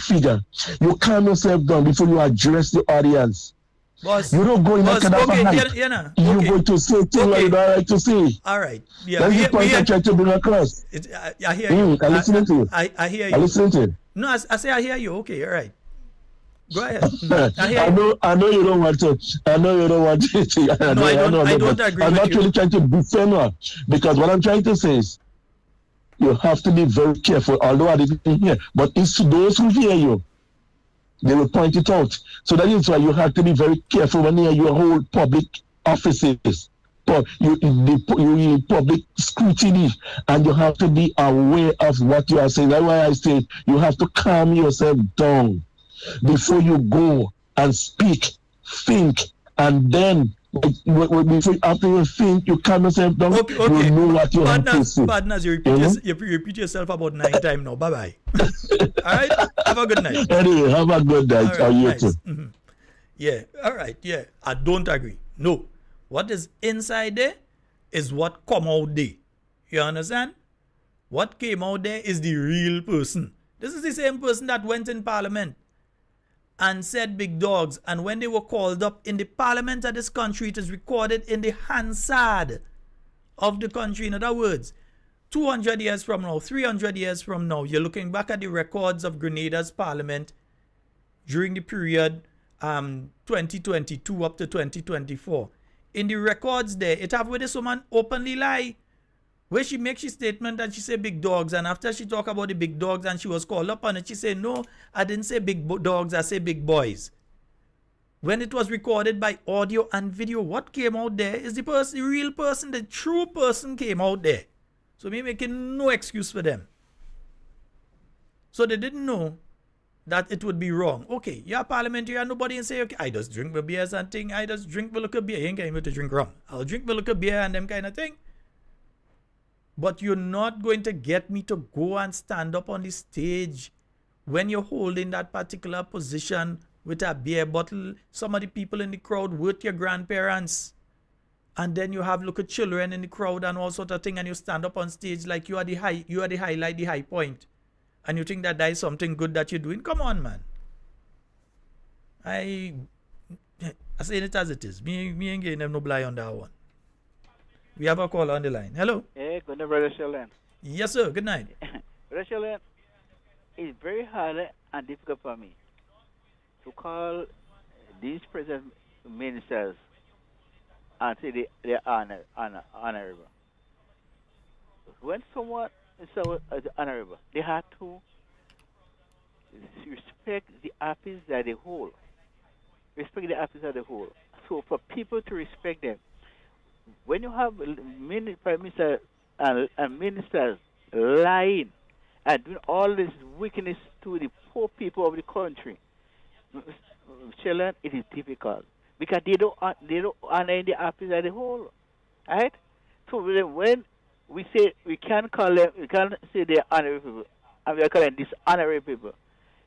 figure, you calm yourself down before you address the audience. Boss, you don't go in that kind of a hype. You go to say things like you don't like to say. All right. Yeah. That's the point I try to bring across. I hear you. I'm listening to you. I hear you. I'm listening to you. No, I say I hear you. Okay, all right. Go ahead. I know you don't want to. I don't agree. I'm not really trying to defend her because what I'm trying to say is you have to be very careful. Although I didn't hear, but it's to those who hear you, they will point it out. So that is why you have to be very careful when you hold public offices. You in public scrutiny, and you have to be aware of what you are saying. That's why I say you have to calm yourself down before you go and speak, think, and then after you think, you calm yourself down. Okay. You know what you have to say. Badness, you repeat yourself about 9 times now. Bye bye. All right. Have a good night. Anyway, have a good night. Right, you nice. too. Mm-hmm. Yeah. All right. Yeah. I don't agree. No. What is inside there is what come out there. You understand? What came out there is the real person. This is the same person that went in parliament and said big dogs. And when they were called up in the parliament of this country, it is recorded in the Hansard of the country. In other words, 200 years from now, 300 years from now, you're looking back at the records of Grenada's parliament during the period 2022 up to 2024. In the records there, it have where this woman openly lie. Where she makes a statement and she say big dogs, and after she talk about the big dogs and she was called up on it, she say, no, I didn't say big dogs, I say big boys. When it was recorded by audio and video, what came out there is the real person, the true person came out there. So me making no excuse for them. So they didn't know that it would be wrong. Okay, you're parliamentarian, nobody and say, okay, I just drink my beers and thing. I just drink my liquor beer. You ain't going to drink rum. I'll drink my liquor beer and them kind of thing. But you're not going to get me to go and stand up on the stage when you're holding that particular position with a beer bottle. Some of the people in the crowd with your grandparents. And then you have little children in the crowd and all sort of thing, and you stand up on stage like you are the highlight, the high point. And you think that is something good that you're doing? Come on, man. I say it as it is. Me ain't getting them no blind on that one. We have a caller on the line. Hello. Hey, good night, Brother Sheldon. Yes, sir. Good night. Brother Sheldon, it's very hard and difficult for me to call these present ministers and say they're honorable. When someone is honorable, they have to respect the office that they hold. Respect the office that they hold. So for people to respect them, when you have prime minister and ministers lying and doing all this wickedness to the poor people of the country, Sheldon, it is difficult because they don't honor the office that they hold, right? So when we say we can't say they're honorable people, and we are calling dishonorable people,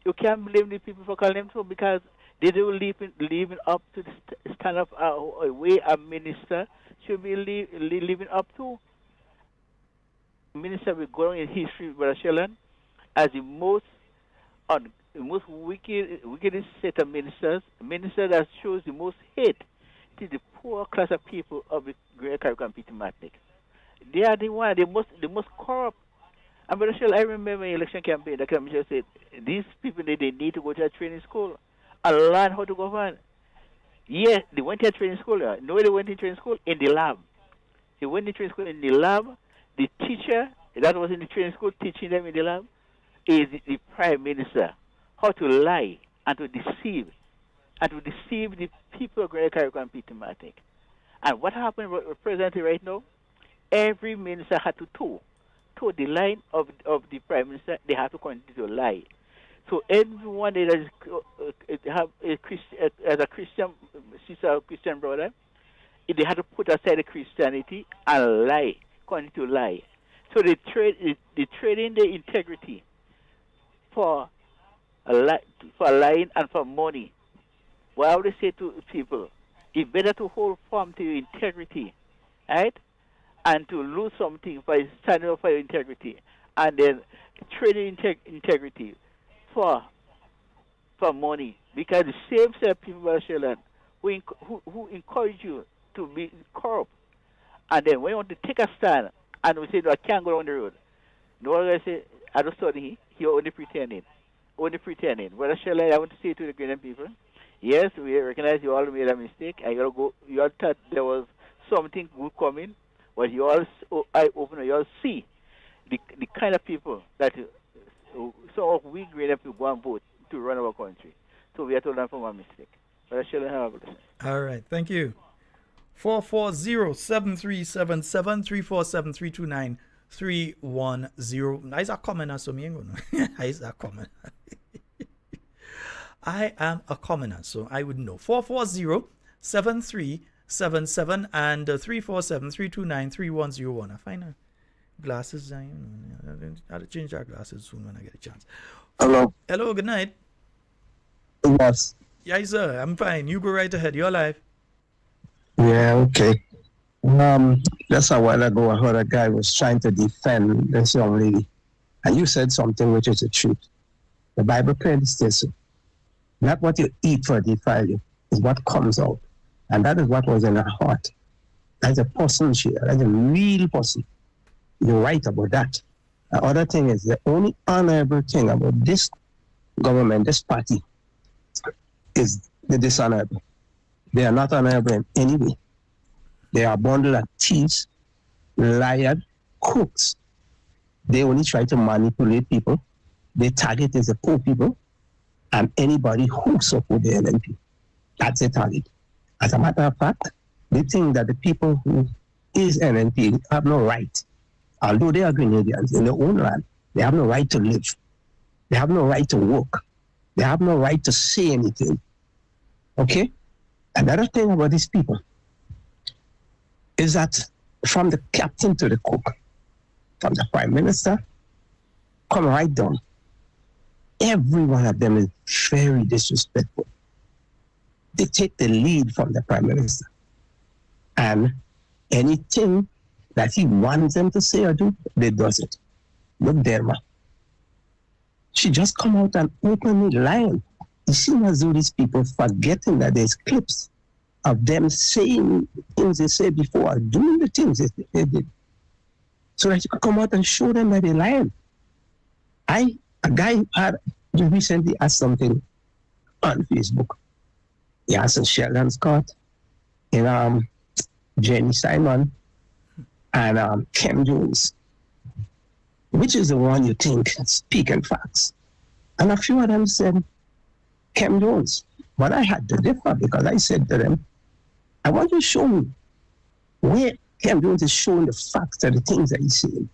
you can't blame the people for calling them so because they don't living up to the standard of a way a minister should be living up to. Minister will go in history, Brother Sheldon, as the most wickedest set of ministers, minister that shows the most hate to the poor class of people of the Great Carriacou and Peter Martinique. They are the most corrupt. And Brother Sheldon, I remember in election campaign, the commissioner said these people they need to go to a training school and learn how to govern. Yes, they went to a training school. No, they went to training school in the lab. They went to training school in the lab. The teacher that was in the training school teaching them in the lab is the prime minister. How to lie and to deceive the people of Great Carriacou and Peter Martinique. And what happened presently right now? Every minister had to toe the line of the prime minister. They have to continue to lie. So everyone that is have as a Christian sister or Christian brother, they had to put aside the Christianity and lie, continue to lie. So they trading the integrity for lying and for money. What I would say to people, it's better to hold firm to your integrity, right? And to lose something by standing up for your integrity, and then trading integrity for money. Because the same set of people, Sheldon, who encourage you to be corrupt, and then when you want to take a stand, and we say, no, I can't go down the road. No one will say, I don't study, you're only pretending. Brother Sheldon, I want to say to the Grenadian people, yes, we recognize you all made a mistake, and you all thought there was something good coming, but you all eye open, you all see the kind of people that some of we Grenadian people go and vote to run our country. So we have to learn from our mistake. Brother Sheldon, have a blessing. All right, thank you. 440-7377-347-329-310. Is a commoner, so me ain't gonna. Is a commoner. I am a commoner, so I would know. 440-7377 and 347-329-3101. I find glasses. I'll change our glasses soon when I get a chance. Hello. Hello, good night. Yes. Yes, sir. I'm fine. You go right ahead. You're live. Yeah, okay. Just a while ago, I heard a guy was trying to defend this young lady. And you said something which is the truth. The Bible clearly says so. Not what you eat for defile you, is what comes out. And that is what was in her heart. That's a person she, that's a real person. You're right about that. The other thing is, the only honorable thing about this government, this party, is the dishonorable. They are not honorable in any way. They are a bundle of thieves, liars, crooks. They only try to manipulate people. Their target is the poor people and anybody who support the LNP. That's their target. As a matter of fact, they think that the people who is LNP have no right although they are Grenadians in their own land, they have no right to live. They have no right to work. They have no right to say anything. Okay? Another thing about these people is that from the captain to the cook, from the prime minister, come right down. Every one of them is very disrespectful. They take the lead from the prime minister. And anything that he wants them to say or do, they does it. Look there, man. She just come out and openly lying. It seems as though these people forgetting that there's clips of them saying things they said before, doing the things they did. So that you can come out and show them that they're lying. A guy had recently asked something on Facebook. He asked Sheldon Scott and Jenny Simon and Ken Jones, which is the one you think speaking facts. And a few of them said Ken Jones. But I had to differ because I said to them, I want you to show me where Ken Jones is showing the facts of the things that he's saying.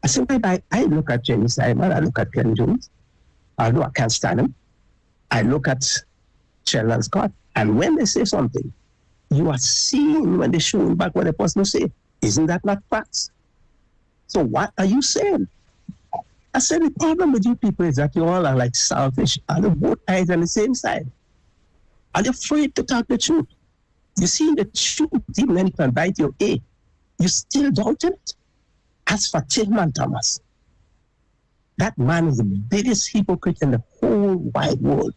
I said, I look at Jenny Simon, I look at Ken Jones, although I can't stand him. I look at Sheldon Scott, and when they say something, you are seeing when they're showing back what the person say. Isn't that not facts? So what are you saying? I said, the problem with you people is that you all are like selfish, on both sides on the same side. Are you afraid to talk the truth? You see the truth, even when it can bite your ear, you still doubt it. As for Tillman Thomas, that man is the biggest hypocrite in the whole wide world.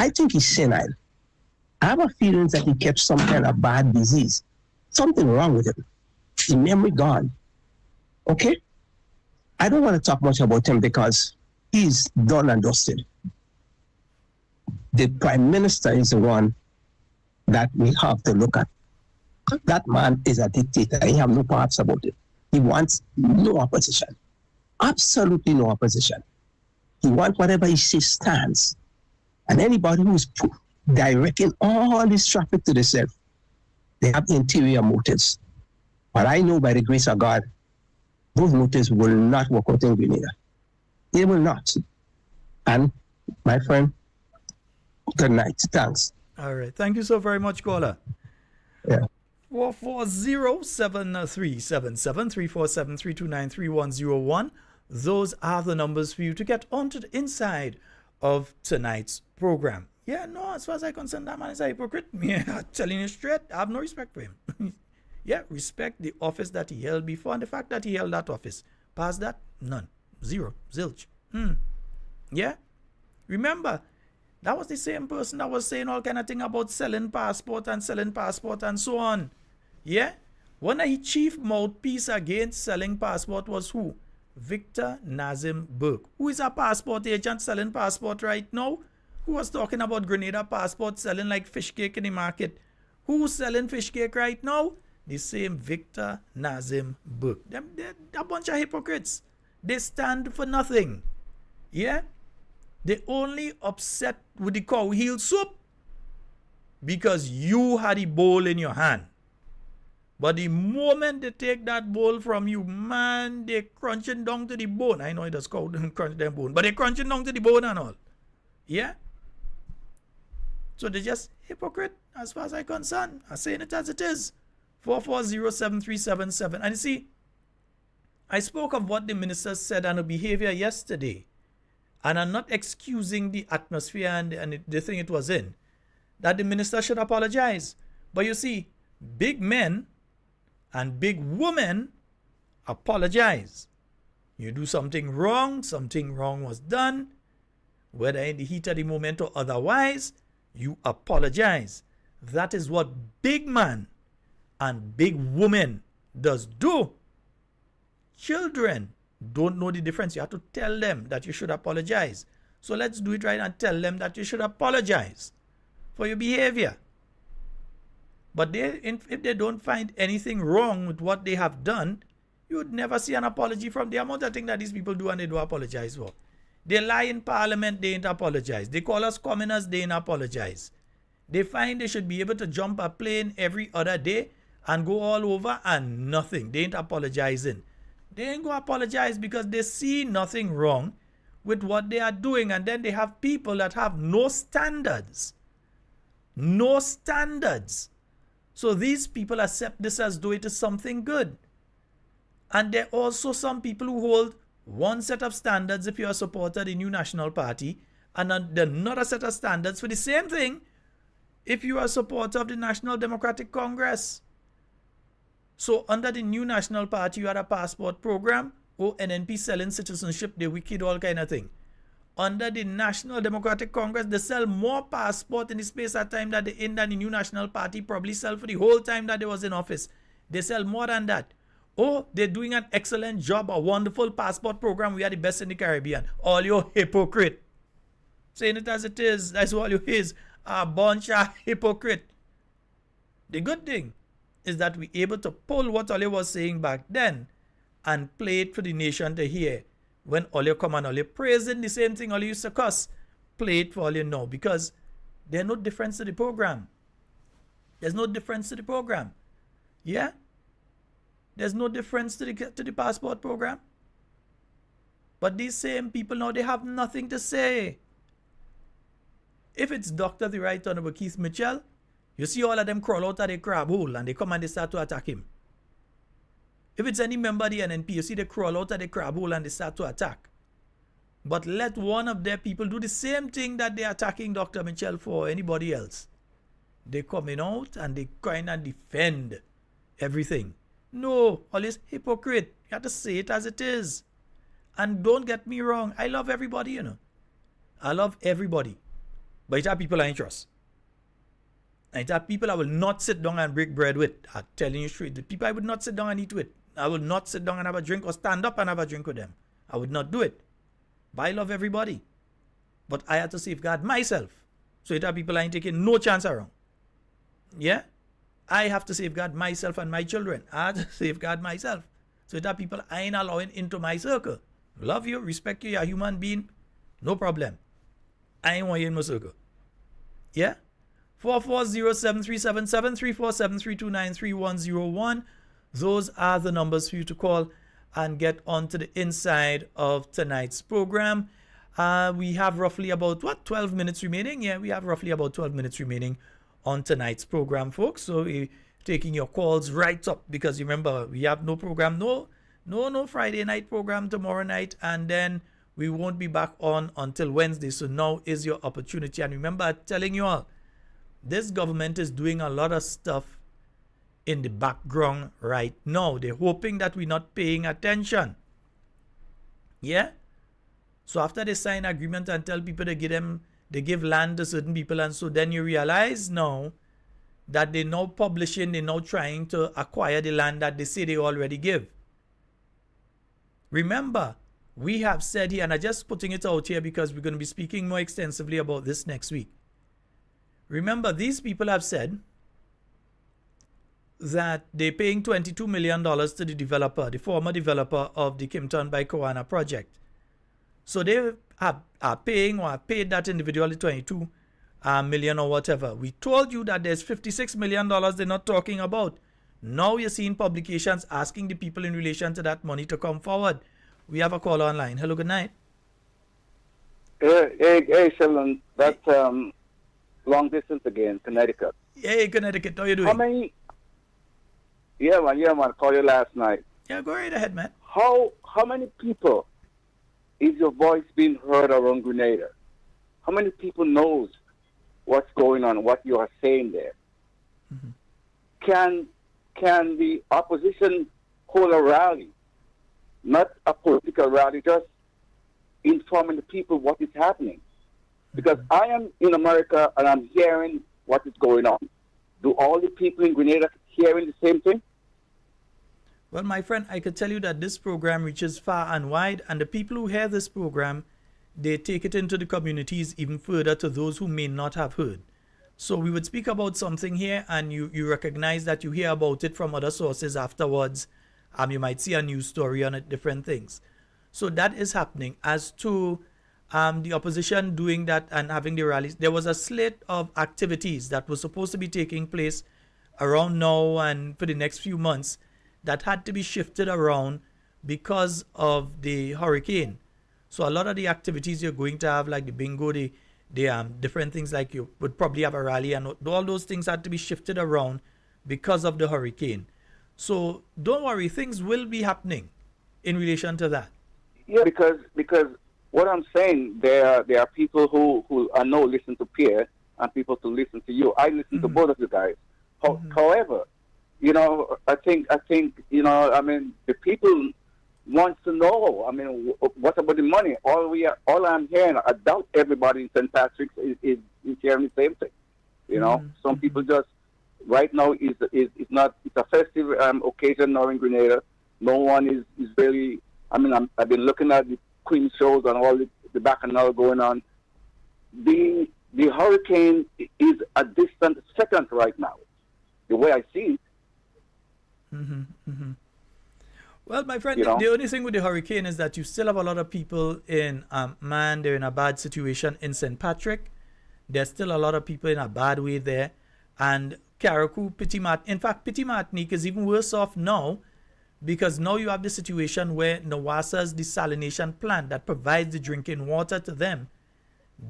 I think he's senile. I have a feeling that he kept some kind of bad disease. Something wrong with him. His memory gone. Okay? I don't want to talk much about him because he's done and dusted. The prime minister is the one that we have to look at. That man is a dictator. He have no parts about it. He wants no opposition. Absolutely no opposition. He wants whatever he says stands. And anybody who is directing all this traffic to themselves, they have interior motives. But I know by the grace of God, those motives will not work out in Grenada. They will not. And my friend, good night. Thanks. All right. Thank you so very much, caller. Yeah. 440-737-347-329-3101. Those are the numbers for you to get onto the inside of tonight's program. Yeah, no, as far as I'm concerned, that man is a hypocrite. Yeah, I'm telling you straight, I have no respect for him. Yeah, respect the office that he held before and the fact that he held that office. Past that, none. Zero. Zilch. Yeah? Remember, that was the same person that was saying all kind of thing about selling passport and so on. Yeah? One of the chief mouthpiece against selling passport was who? Victor Nazim Burke, who is a passport agent selling passport right now, who was talking about Grenada passport selling like fish cake in the market. Who's selling fish cake right now? The same Victor Nazim Burke. They're a bunch of hypocrites. They stand for nothing. Yeah? They only upset with the cow heel soup because you had the bowl in your hand. But the moment they take that bowl from you, man, they crunching down to the bone. I know it does cow crunch their bone, but they crunching down to the bone and all. Yeah? So they're just hypocrite as far as I'm concerned. I'm saying it as it is. 440-7377. And you see, I spoke of what the minister said and the behavior yesterday. And I'm not excusing the atmosphere and the thing it was in. That the minister should apologize. But you see, big men and big women apologize. You do something wrong was done, whether in the heat of the moment or otherwise, you apologize. That is what big man and big woman does do. Children don't know the difference. You have to tell them that you should apologize. So let's do it right and tell them that you should apologize for your behavior. But if they don't find anything wrong with what they have done, you would never see an apology from the amount of things that these people do and they don't apologize for. They lie in parliament, they ain't apologize. They call us commoners, they ain't apologize. They find they should be able to jump a plane every other day and go all over and nothing. They ain't apologizing. They ain't going to apologize because they see nothing wrong with what they are doing. And then they have people that have no standards. No standards. So these people accept this as though it is something good. And there are also some people who hold one set of standards if you are a supporter of the New National Party, and another set of standards for the same thing if you are a supporter of the National Democratic Congress. So under the New National Party, you had a passport program, or NNP selling citizenship, they wicked all kind of thing. Under the National Democratic Congress, they sell more passport in the space of time that they in than the New National Party probably sell for the whole time that they was in office. They sell more than that. Oh, they're doing an excellent job, a wonderful passport program. We are the best in the Caribbean. All you hypocrite. Saying it as it is, that's all you is. A bunch of hypocrite. The good thing is that we're able to pull what Ole was saying back then and play it for the nation to hear. When Ole come and Ole praising the same thing Ole used to cuss, play it for Ole now, because there's no difference to the program. There's no difference to the program. Yeah? There's no difference to the passport program. But these same people now, they have nothing to say. If it's Dr. the Right Honorable Keith Mitchell, you see all of them crawl out of the crab hole and they come and they start to attack him. If it's any member of the NNP, you see they crawl out of the crab hole and they start to attack. But let one of their people do the same thing that they're attacking Dr. Mitchell for, or anybody else. They coming out and they kind of defend everything. No, always hypocrite. You have to say it as it is. And don't get me wrong, I love everybody, you know. I love everybody. But it are people I ain't trust. And it are people I will not sit down and break bread with. I'm telling you straight. The people I would not sit down and eat with. I will not sit down and have a drink or stand up and have a drink with them. I would not do it. But I love everybody. But I had to safeguard myself. So it are people I ain't taking no chance around. Yeah? I have to safeguard myself and my children. I have to safeguard myself. So it are people I ain't allowing into my circle. Love you, respect you, you're a human being. No problem. I ain't want you in my circle. Yeah? 440-737-734-732-9301. Those are the numbers for you to call and get onto the inside of tonight's program. We have roughly about, 12 minutes remaining? Yeah, we have roughly about 12 minutes remaining on tonight's program, folks. So we're taking your calls right up, because remember, we have no program, no Friday night program tomorrow night, and then we won't be back on until Wednesday. So now is your opportunity. And remember, telling you all, this government is doing a lot of stuff in the background right now. They're hoping that we're not paying attention. Yeah? So after they sign agreement and tell people they give land to certain people, and so then you realize now that they're now publishing, they're now trying to acquire the land that they say they already give. Remember, we have said here, and I'm just putting it out here because we're going to be speaking more extensively about this next week. Remember, these people have said that they're paying $22 million to the developer, the former developer of the Kimpton by Koana project. So they are paying or have paid that individually $22 million or whatever. We told you that there's $56 million they're not talking about. Now you're seeing publications asking the people in relation to that money to come forward. We have a call online. Hello, good night. Hey, Sheldon. That's long distance again, Connecticut. Hey, Connecticut. How you doing? How many? Yeah, man. Called you last night. Yeah, go right ahead, man. How many people is your voice being heard around Grenada? How many people knows what's going on, what you are saying there? Mm-hmm. Can the opposition hold a rally? Not a political rally, just informing the people what is happening. Because I am in America and I'm hearing what is going on. Do all the people in Grenada hearing the same thing? Well, my friend, I could tell you that this program reaches far and wide, and the people who hear this program, they take it into the communities even further to those who may not have heard. So we would speak about something here, and you recognize that you hear about it from other sources afterwards. You might see a news story on it, different things. So that is happening. As to the opposition doing that and having the rallies, there was a slate of activities that was supposed to be taking place around now and for the next few months that had to be shifted around because of the hurricane. So a lot of the activities you're going to have, like the bingo, the different things, like you would probably have a rally, and all those things had to be shifted around because of the hurricane. So don't worry, things will be happening in relation to that. Yeah, because what I'm saying, there are people who I know listen to Pierre and people to listen to you. I listen to both of you guys. However, you know, I think you know, I mean, the people wants to know. I mean, what about the money? All I'm hearing, I doubt everybody in St. Patrick's is hearing the same thing. You know, some people just right now is not. It's a festive occasion now in Grenada. No one is really. I mean, I've been looking at the Queen shows and all the bacchanal going on. The hurricane is a distant second right now. The way I see it. Well, my friend, the only thing with the hurricane is that you still have a lot of people in, they're in a bad situation in St. Patrick. There's still a lot of people in a bad way there. And Carriacou, in fact, Petit Martinique is even worse off now, because now you have the situation where Nawasa's desalination plant that provides the drinking water to them,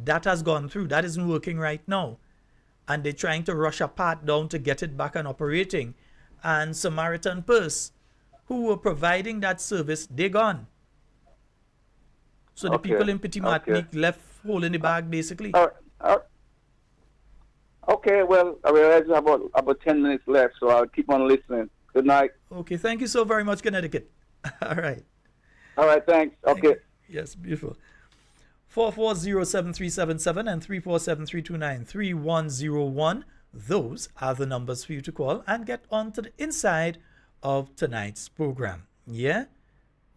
that has gone through. That isn't working right now. And they're trying to rush a part down to get it back and operating. And Samaritan Purse, who were providing that service, they're gone. So the people in Petit Martinique left holding the bag, basically. Okay, well, I realize I have about 10 minutes left, so I'll keep on listening. Good night. Okay, thank you so very much, Connecticut. All right. All right, thanks. Okay. Yes, beautiful. 440-7377 and 347-329-3101. Those are the numbers for you to call and get on to the inside of tonight's program. Yeah,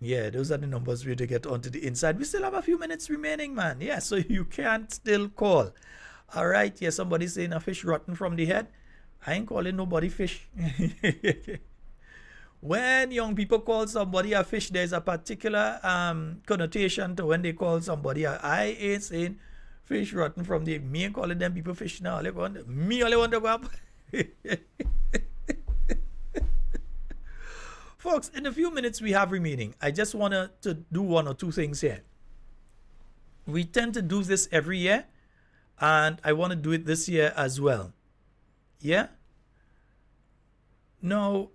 those are the numbers for you to get onto the inside. We still have a few minutes remaining, man. Yeah, so you can still call. All right, yeah, somebody saying a fish rotten from the head. I ain't calling nobody fish. When young people call somebody a fish, there's a particular connotation to when they call somebody I ain't saying fish rotten from the, me ain't calling them people fish now. Me only want to go up. Folks, in the few minutes we have remaining, I just want to do one or two things here. We tend to do this every year, and I want to do it this year as well. Yeah? Now,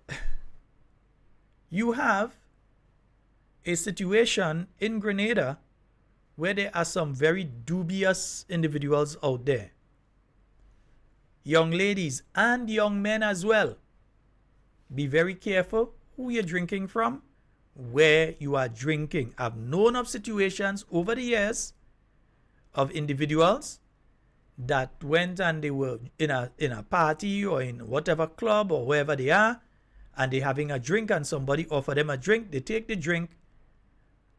you have a situation in Grenada where there are some very dubious individuals out there. Young ladies and young men as well. Be very careful who you're drinking from, where you are drinking. I've known of situations over the years of individuals that went and they were in a party or in whatever club or wherever they are, and they're having a drink and somebody offer them a drink. They take the drink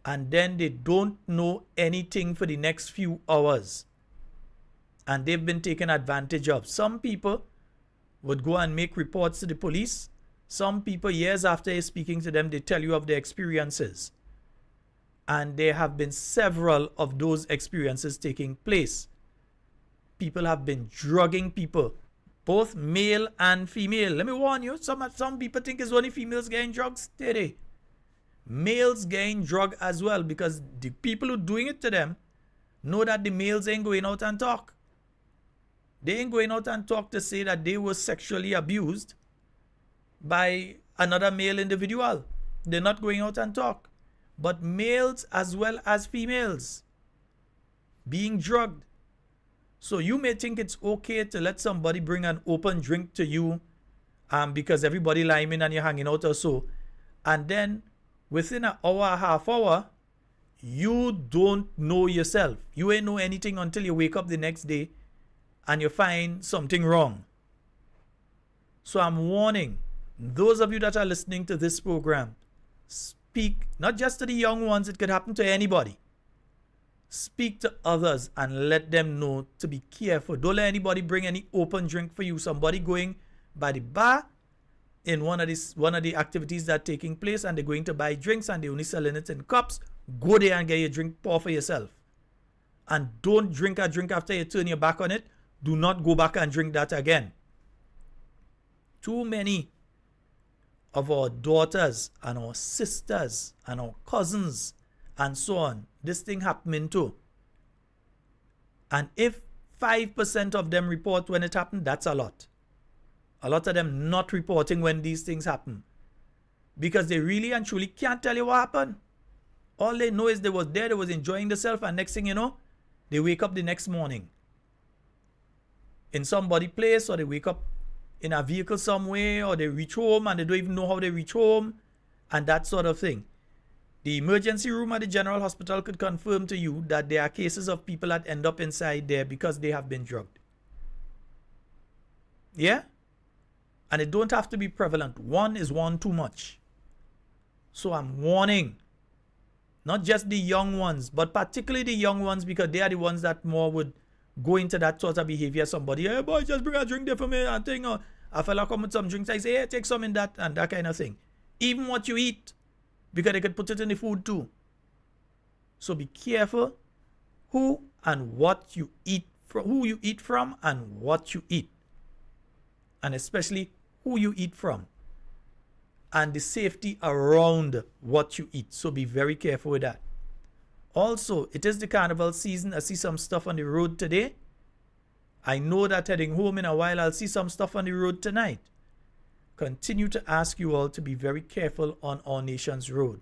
and then they don't know anything for the next few hours. And they've been taken advantage of. Some people would go and make reports to the police. Some people, years after you're speaking to them, they tell you of their experiences. And there have been several of those experiences taking place. People have been drugging people, both male and female. Let me warn you, some people think it's only females getting drugged. Steady. Males getting drugged as well, because the people who are doing it to them know that the males ain't going out and talk. They ain't going out and talk to say that they were sexually abused by another male individual. They're not going out and talk. But males as well as females being drugged. So you may think it's okay to let somebody bring an open drink to you because everybody liming and you're hanging out or so. And then within an hour, half hour, you don't know yourself. You ain't know anything until you wake up the next day and you find something wrong. So I'm warning those of you that are listening to this program, speak not just to the young ones, it could happen to anybody. Speak to others and let them know to be careful. Don't let anybody bring any open drink for you. Somebody going by the bar in one of the activities that are taking place and they're going to buy drinks and they're only selling it in cups. Go there and get your drink, pour for yourself. And don't drink a drink after you turn your back on it. Do not go back and drink that again. Too many of our daughters and our sisters and our cousins and so on, this thing happening too. And if 5% of them report when it happened, that's a lot. A lot of them not reporting when these things happen because they really and truly can't tell you what happened. All they know is they was there, they was enjoying themselves, and next thing you know, they wake up the next morning in somebody's place, or they wake up in a vehicle somewhere, or they reach home and they don't even know how they reach home, and that sort of thing. The emergency room at the general hospital could confirm to you that there are cases of people that end up inside there because they have been drugged. Yeah? And it don't have to be prevalent. One is one too much. So I'm warning, not just the young ones, but particularly the young ones, because they are the ones that more would go into that sort of behavior. Somebody, hey boy, just bring a drink there for me and thing. Or a fella come with some drinks, I say, hey, take some in that and that kind of thing. Even what you eat, because they could put it in the food too. So be careful who and what you eat from, who you eat from and what you eat. And especially who you eat from. And the safety around what you eat. So be very careful with that. Also, it is the carnival season. I see some stuff on the road today. I know that heading home in a while, I'll see some stuff on the road tonight. Continue to ask you all to be very careful on our nation's road.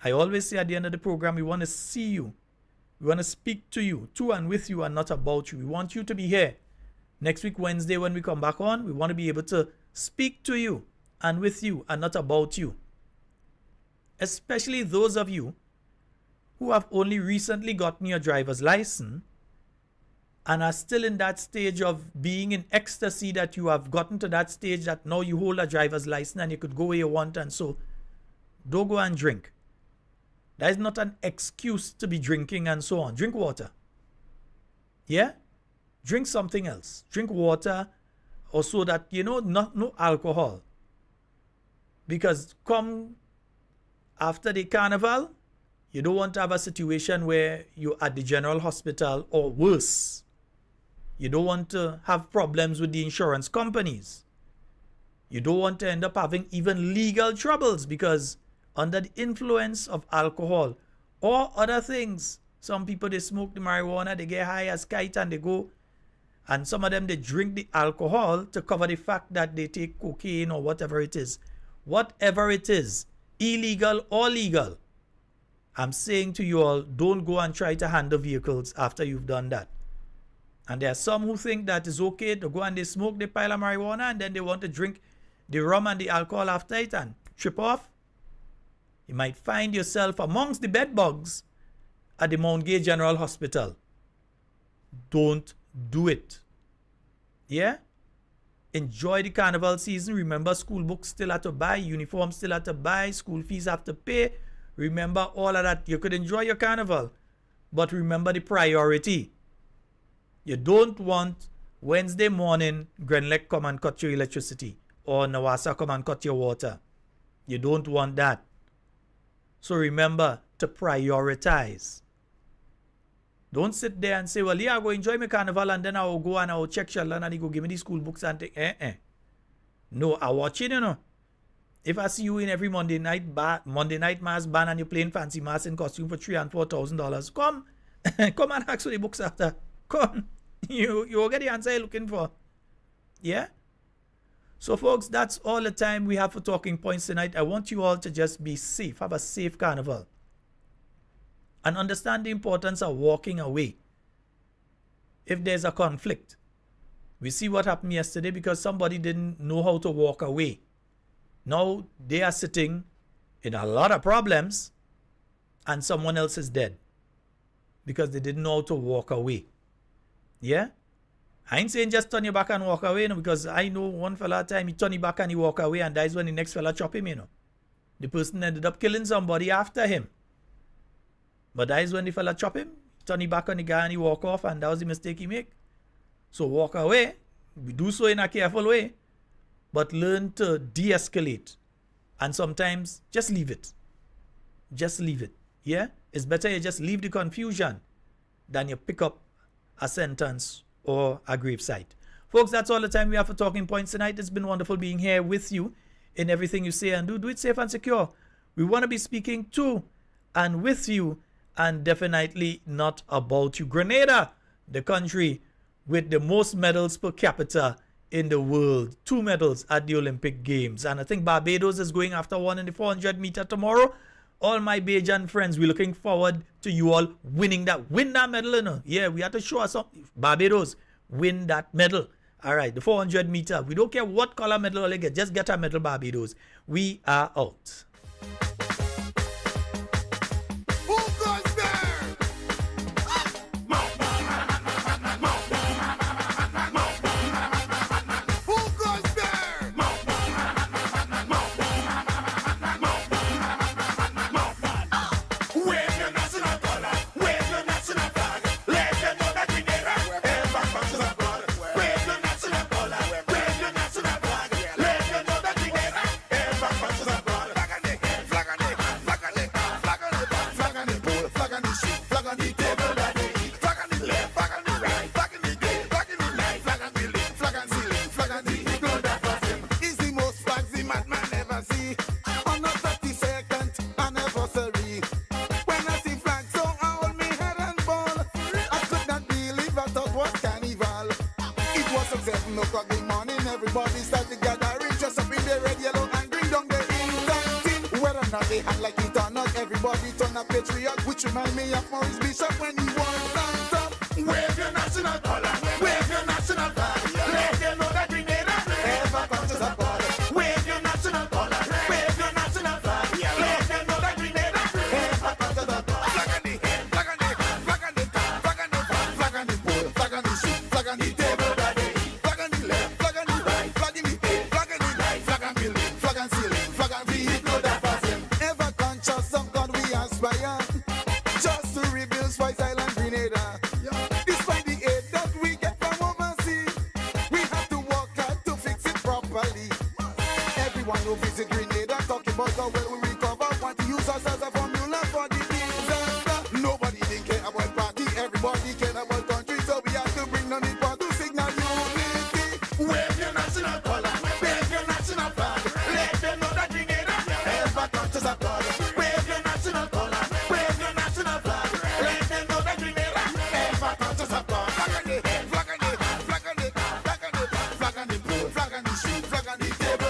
I always say at the end of the program, we want to see you. We want to speak to you, to and with you, and not about you. We want you to be here. Next week, Wednesday, when we come back on, we want to be able to speak to you and with you and not about you. Especially those of you who have only recently gotten your driver's license and are still in that stage of being in ecstasy that you have gotten to that stage that now you hold a driver's license and you could go where you want, and so don't go and drink. That is not an excuse to be drinking and so on. Drink water. Yeah? Drink something else. Drink water, or so that, you know, no alcohol. Because come after the carnival, you don't want to have a situation where you're at the general hospital or worse. You don't want to have problems with the insurance companies. You don't want to end up having even legal troubles because under the influence of alcohol or other things, some people, they smoke the marijuana, they get high as kite and they go, and some of them, they drink the alcohol to cover the fact that they take cocaine or whatever it is. Whatever it is, illegal or legal, I'm saying to you all, don't go and try to handle vehicles after you've done that. And there are some who think that it's okay to go and they smoke the pile of marijuana and then they want to drink the rum and the alcohol after it and trip off. You might find yourself amongst the bed bugs at the Mount Gay General Hospital. Don't do it. Yeah? Enjoy the carnival season. Remember, school books still have to buy, uniforms still have to buy, school fees have to pay. Remember all of that. You could enjoy your carnival, but remember the priority. You don't want Wednesday morning Grenada come and cut your electricity or Nawasa come and cut your water. You don't want that. So remember to prioritize. Don't sit there and say, well, yeah, I'll go enjoy my carnival and then I'll go and I'll check Sheldon and he go give me the school books and take. No, I watch it, you know. If I see you in every Monday night mass band and you're playing fancy mass in costume for $3,000 and $4,000, come. Come and ask for the books after. Come. You'll get the answer you're looking for. Yeah? So, folks, that's all the time we have for Talking Points tonight. I want you all to just be safe. Have a safe carnival. And understand the importance of walking away if there's a conflict. We see what happened yesterday because somebody didn't know how to walk away. Now they are sitting in a lot of problems and someone else is dead because they didn't know how to walk away. Yeah? I ain't saying just turn your back and walk away, you know, because I know one fella time he turn his back and he walk away and that's when the next fella chop him, you know. The person ended up killing somebody after him. But that is when the fella chop him, turn his back on the guy and he walk off, and that was the mistake he make. So walk away. We do so in a careful way. But learn to de-escalate. And sometimes just leave it. Just leave it. Yeah? It's better you just leave the confusion than you pick up a sentence or a gravesite. Folks, that's all the time we have for Talking Points tonight. It's been wonderful being here with you. in everything you say and do. Do it safe and secure. We want to be speaking to and with you, and definitely not about you. Grenada, the country with the most medals per capita in the world. 2 medals at the Olympic Games. And I think Barbados is going after one in the 400 meter tomorrow. All my Bajan friends, we're looking forward to you all winning that. Win that medal, you know. Yeah, we have to show us something. Barbados, win that medal. All right, the 400 meter. We don't care what color medal you get. Just get a medal, Barbados. We are out. Everyone who visit Grenada talk about how well we recover. Want to use us as a formula for the disaster. Nobody didn't care about party, everybody cared about country. So we have to bring on the part to signal unity. Wave your national color, wave your national flag. Let them know that Grenada ever touches a God. Wave your national color, wave your national flag. Let them know that Grenada ever touches a God. Flag on the head, flag on the hand, flag on the top, flag on the back, flag on the pole, flag on the street, flag on the table.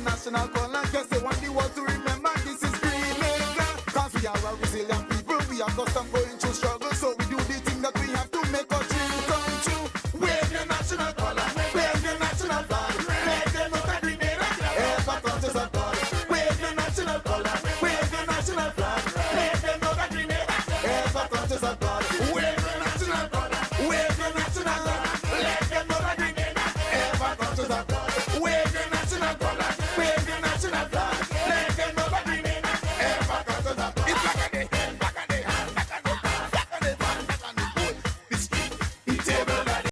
National color, guess they want the world to remember this is Grenada. Cause we are a resilient people, we are custom going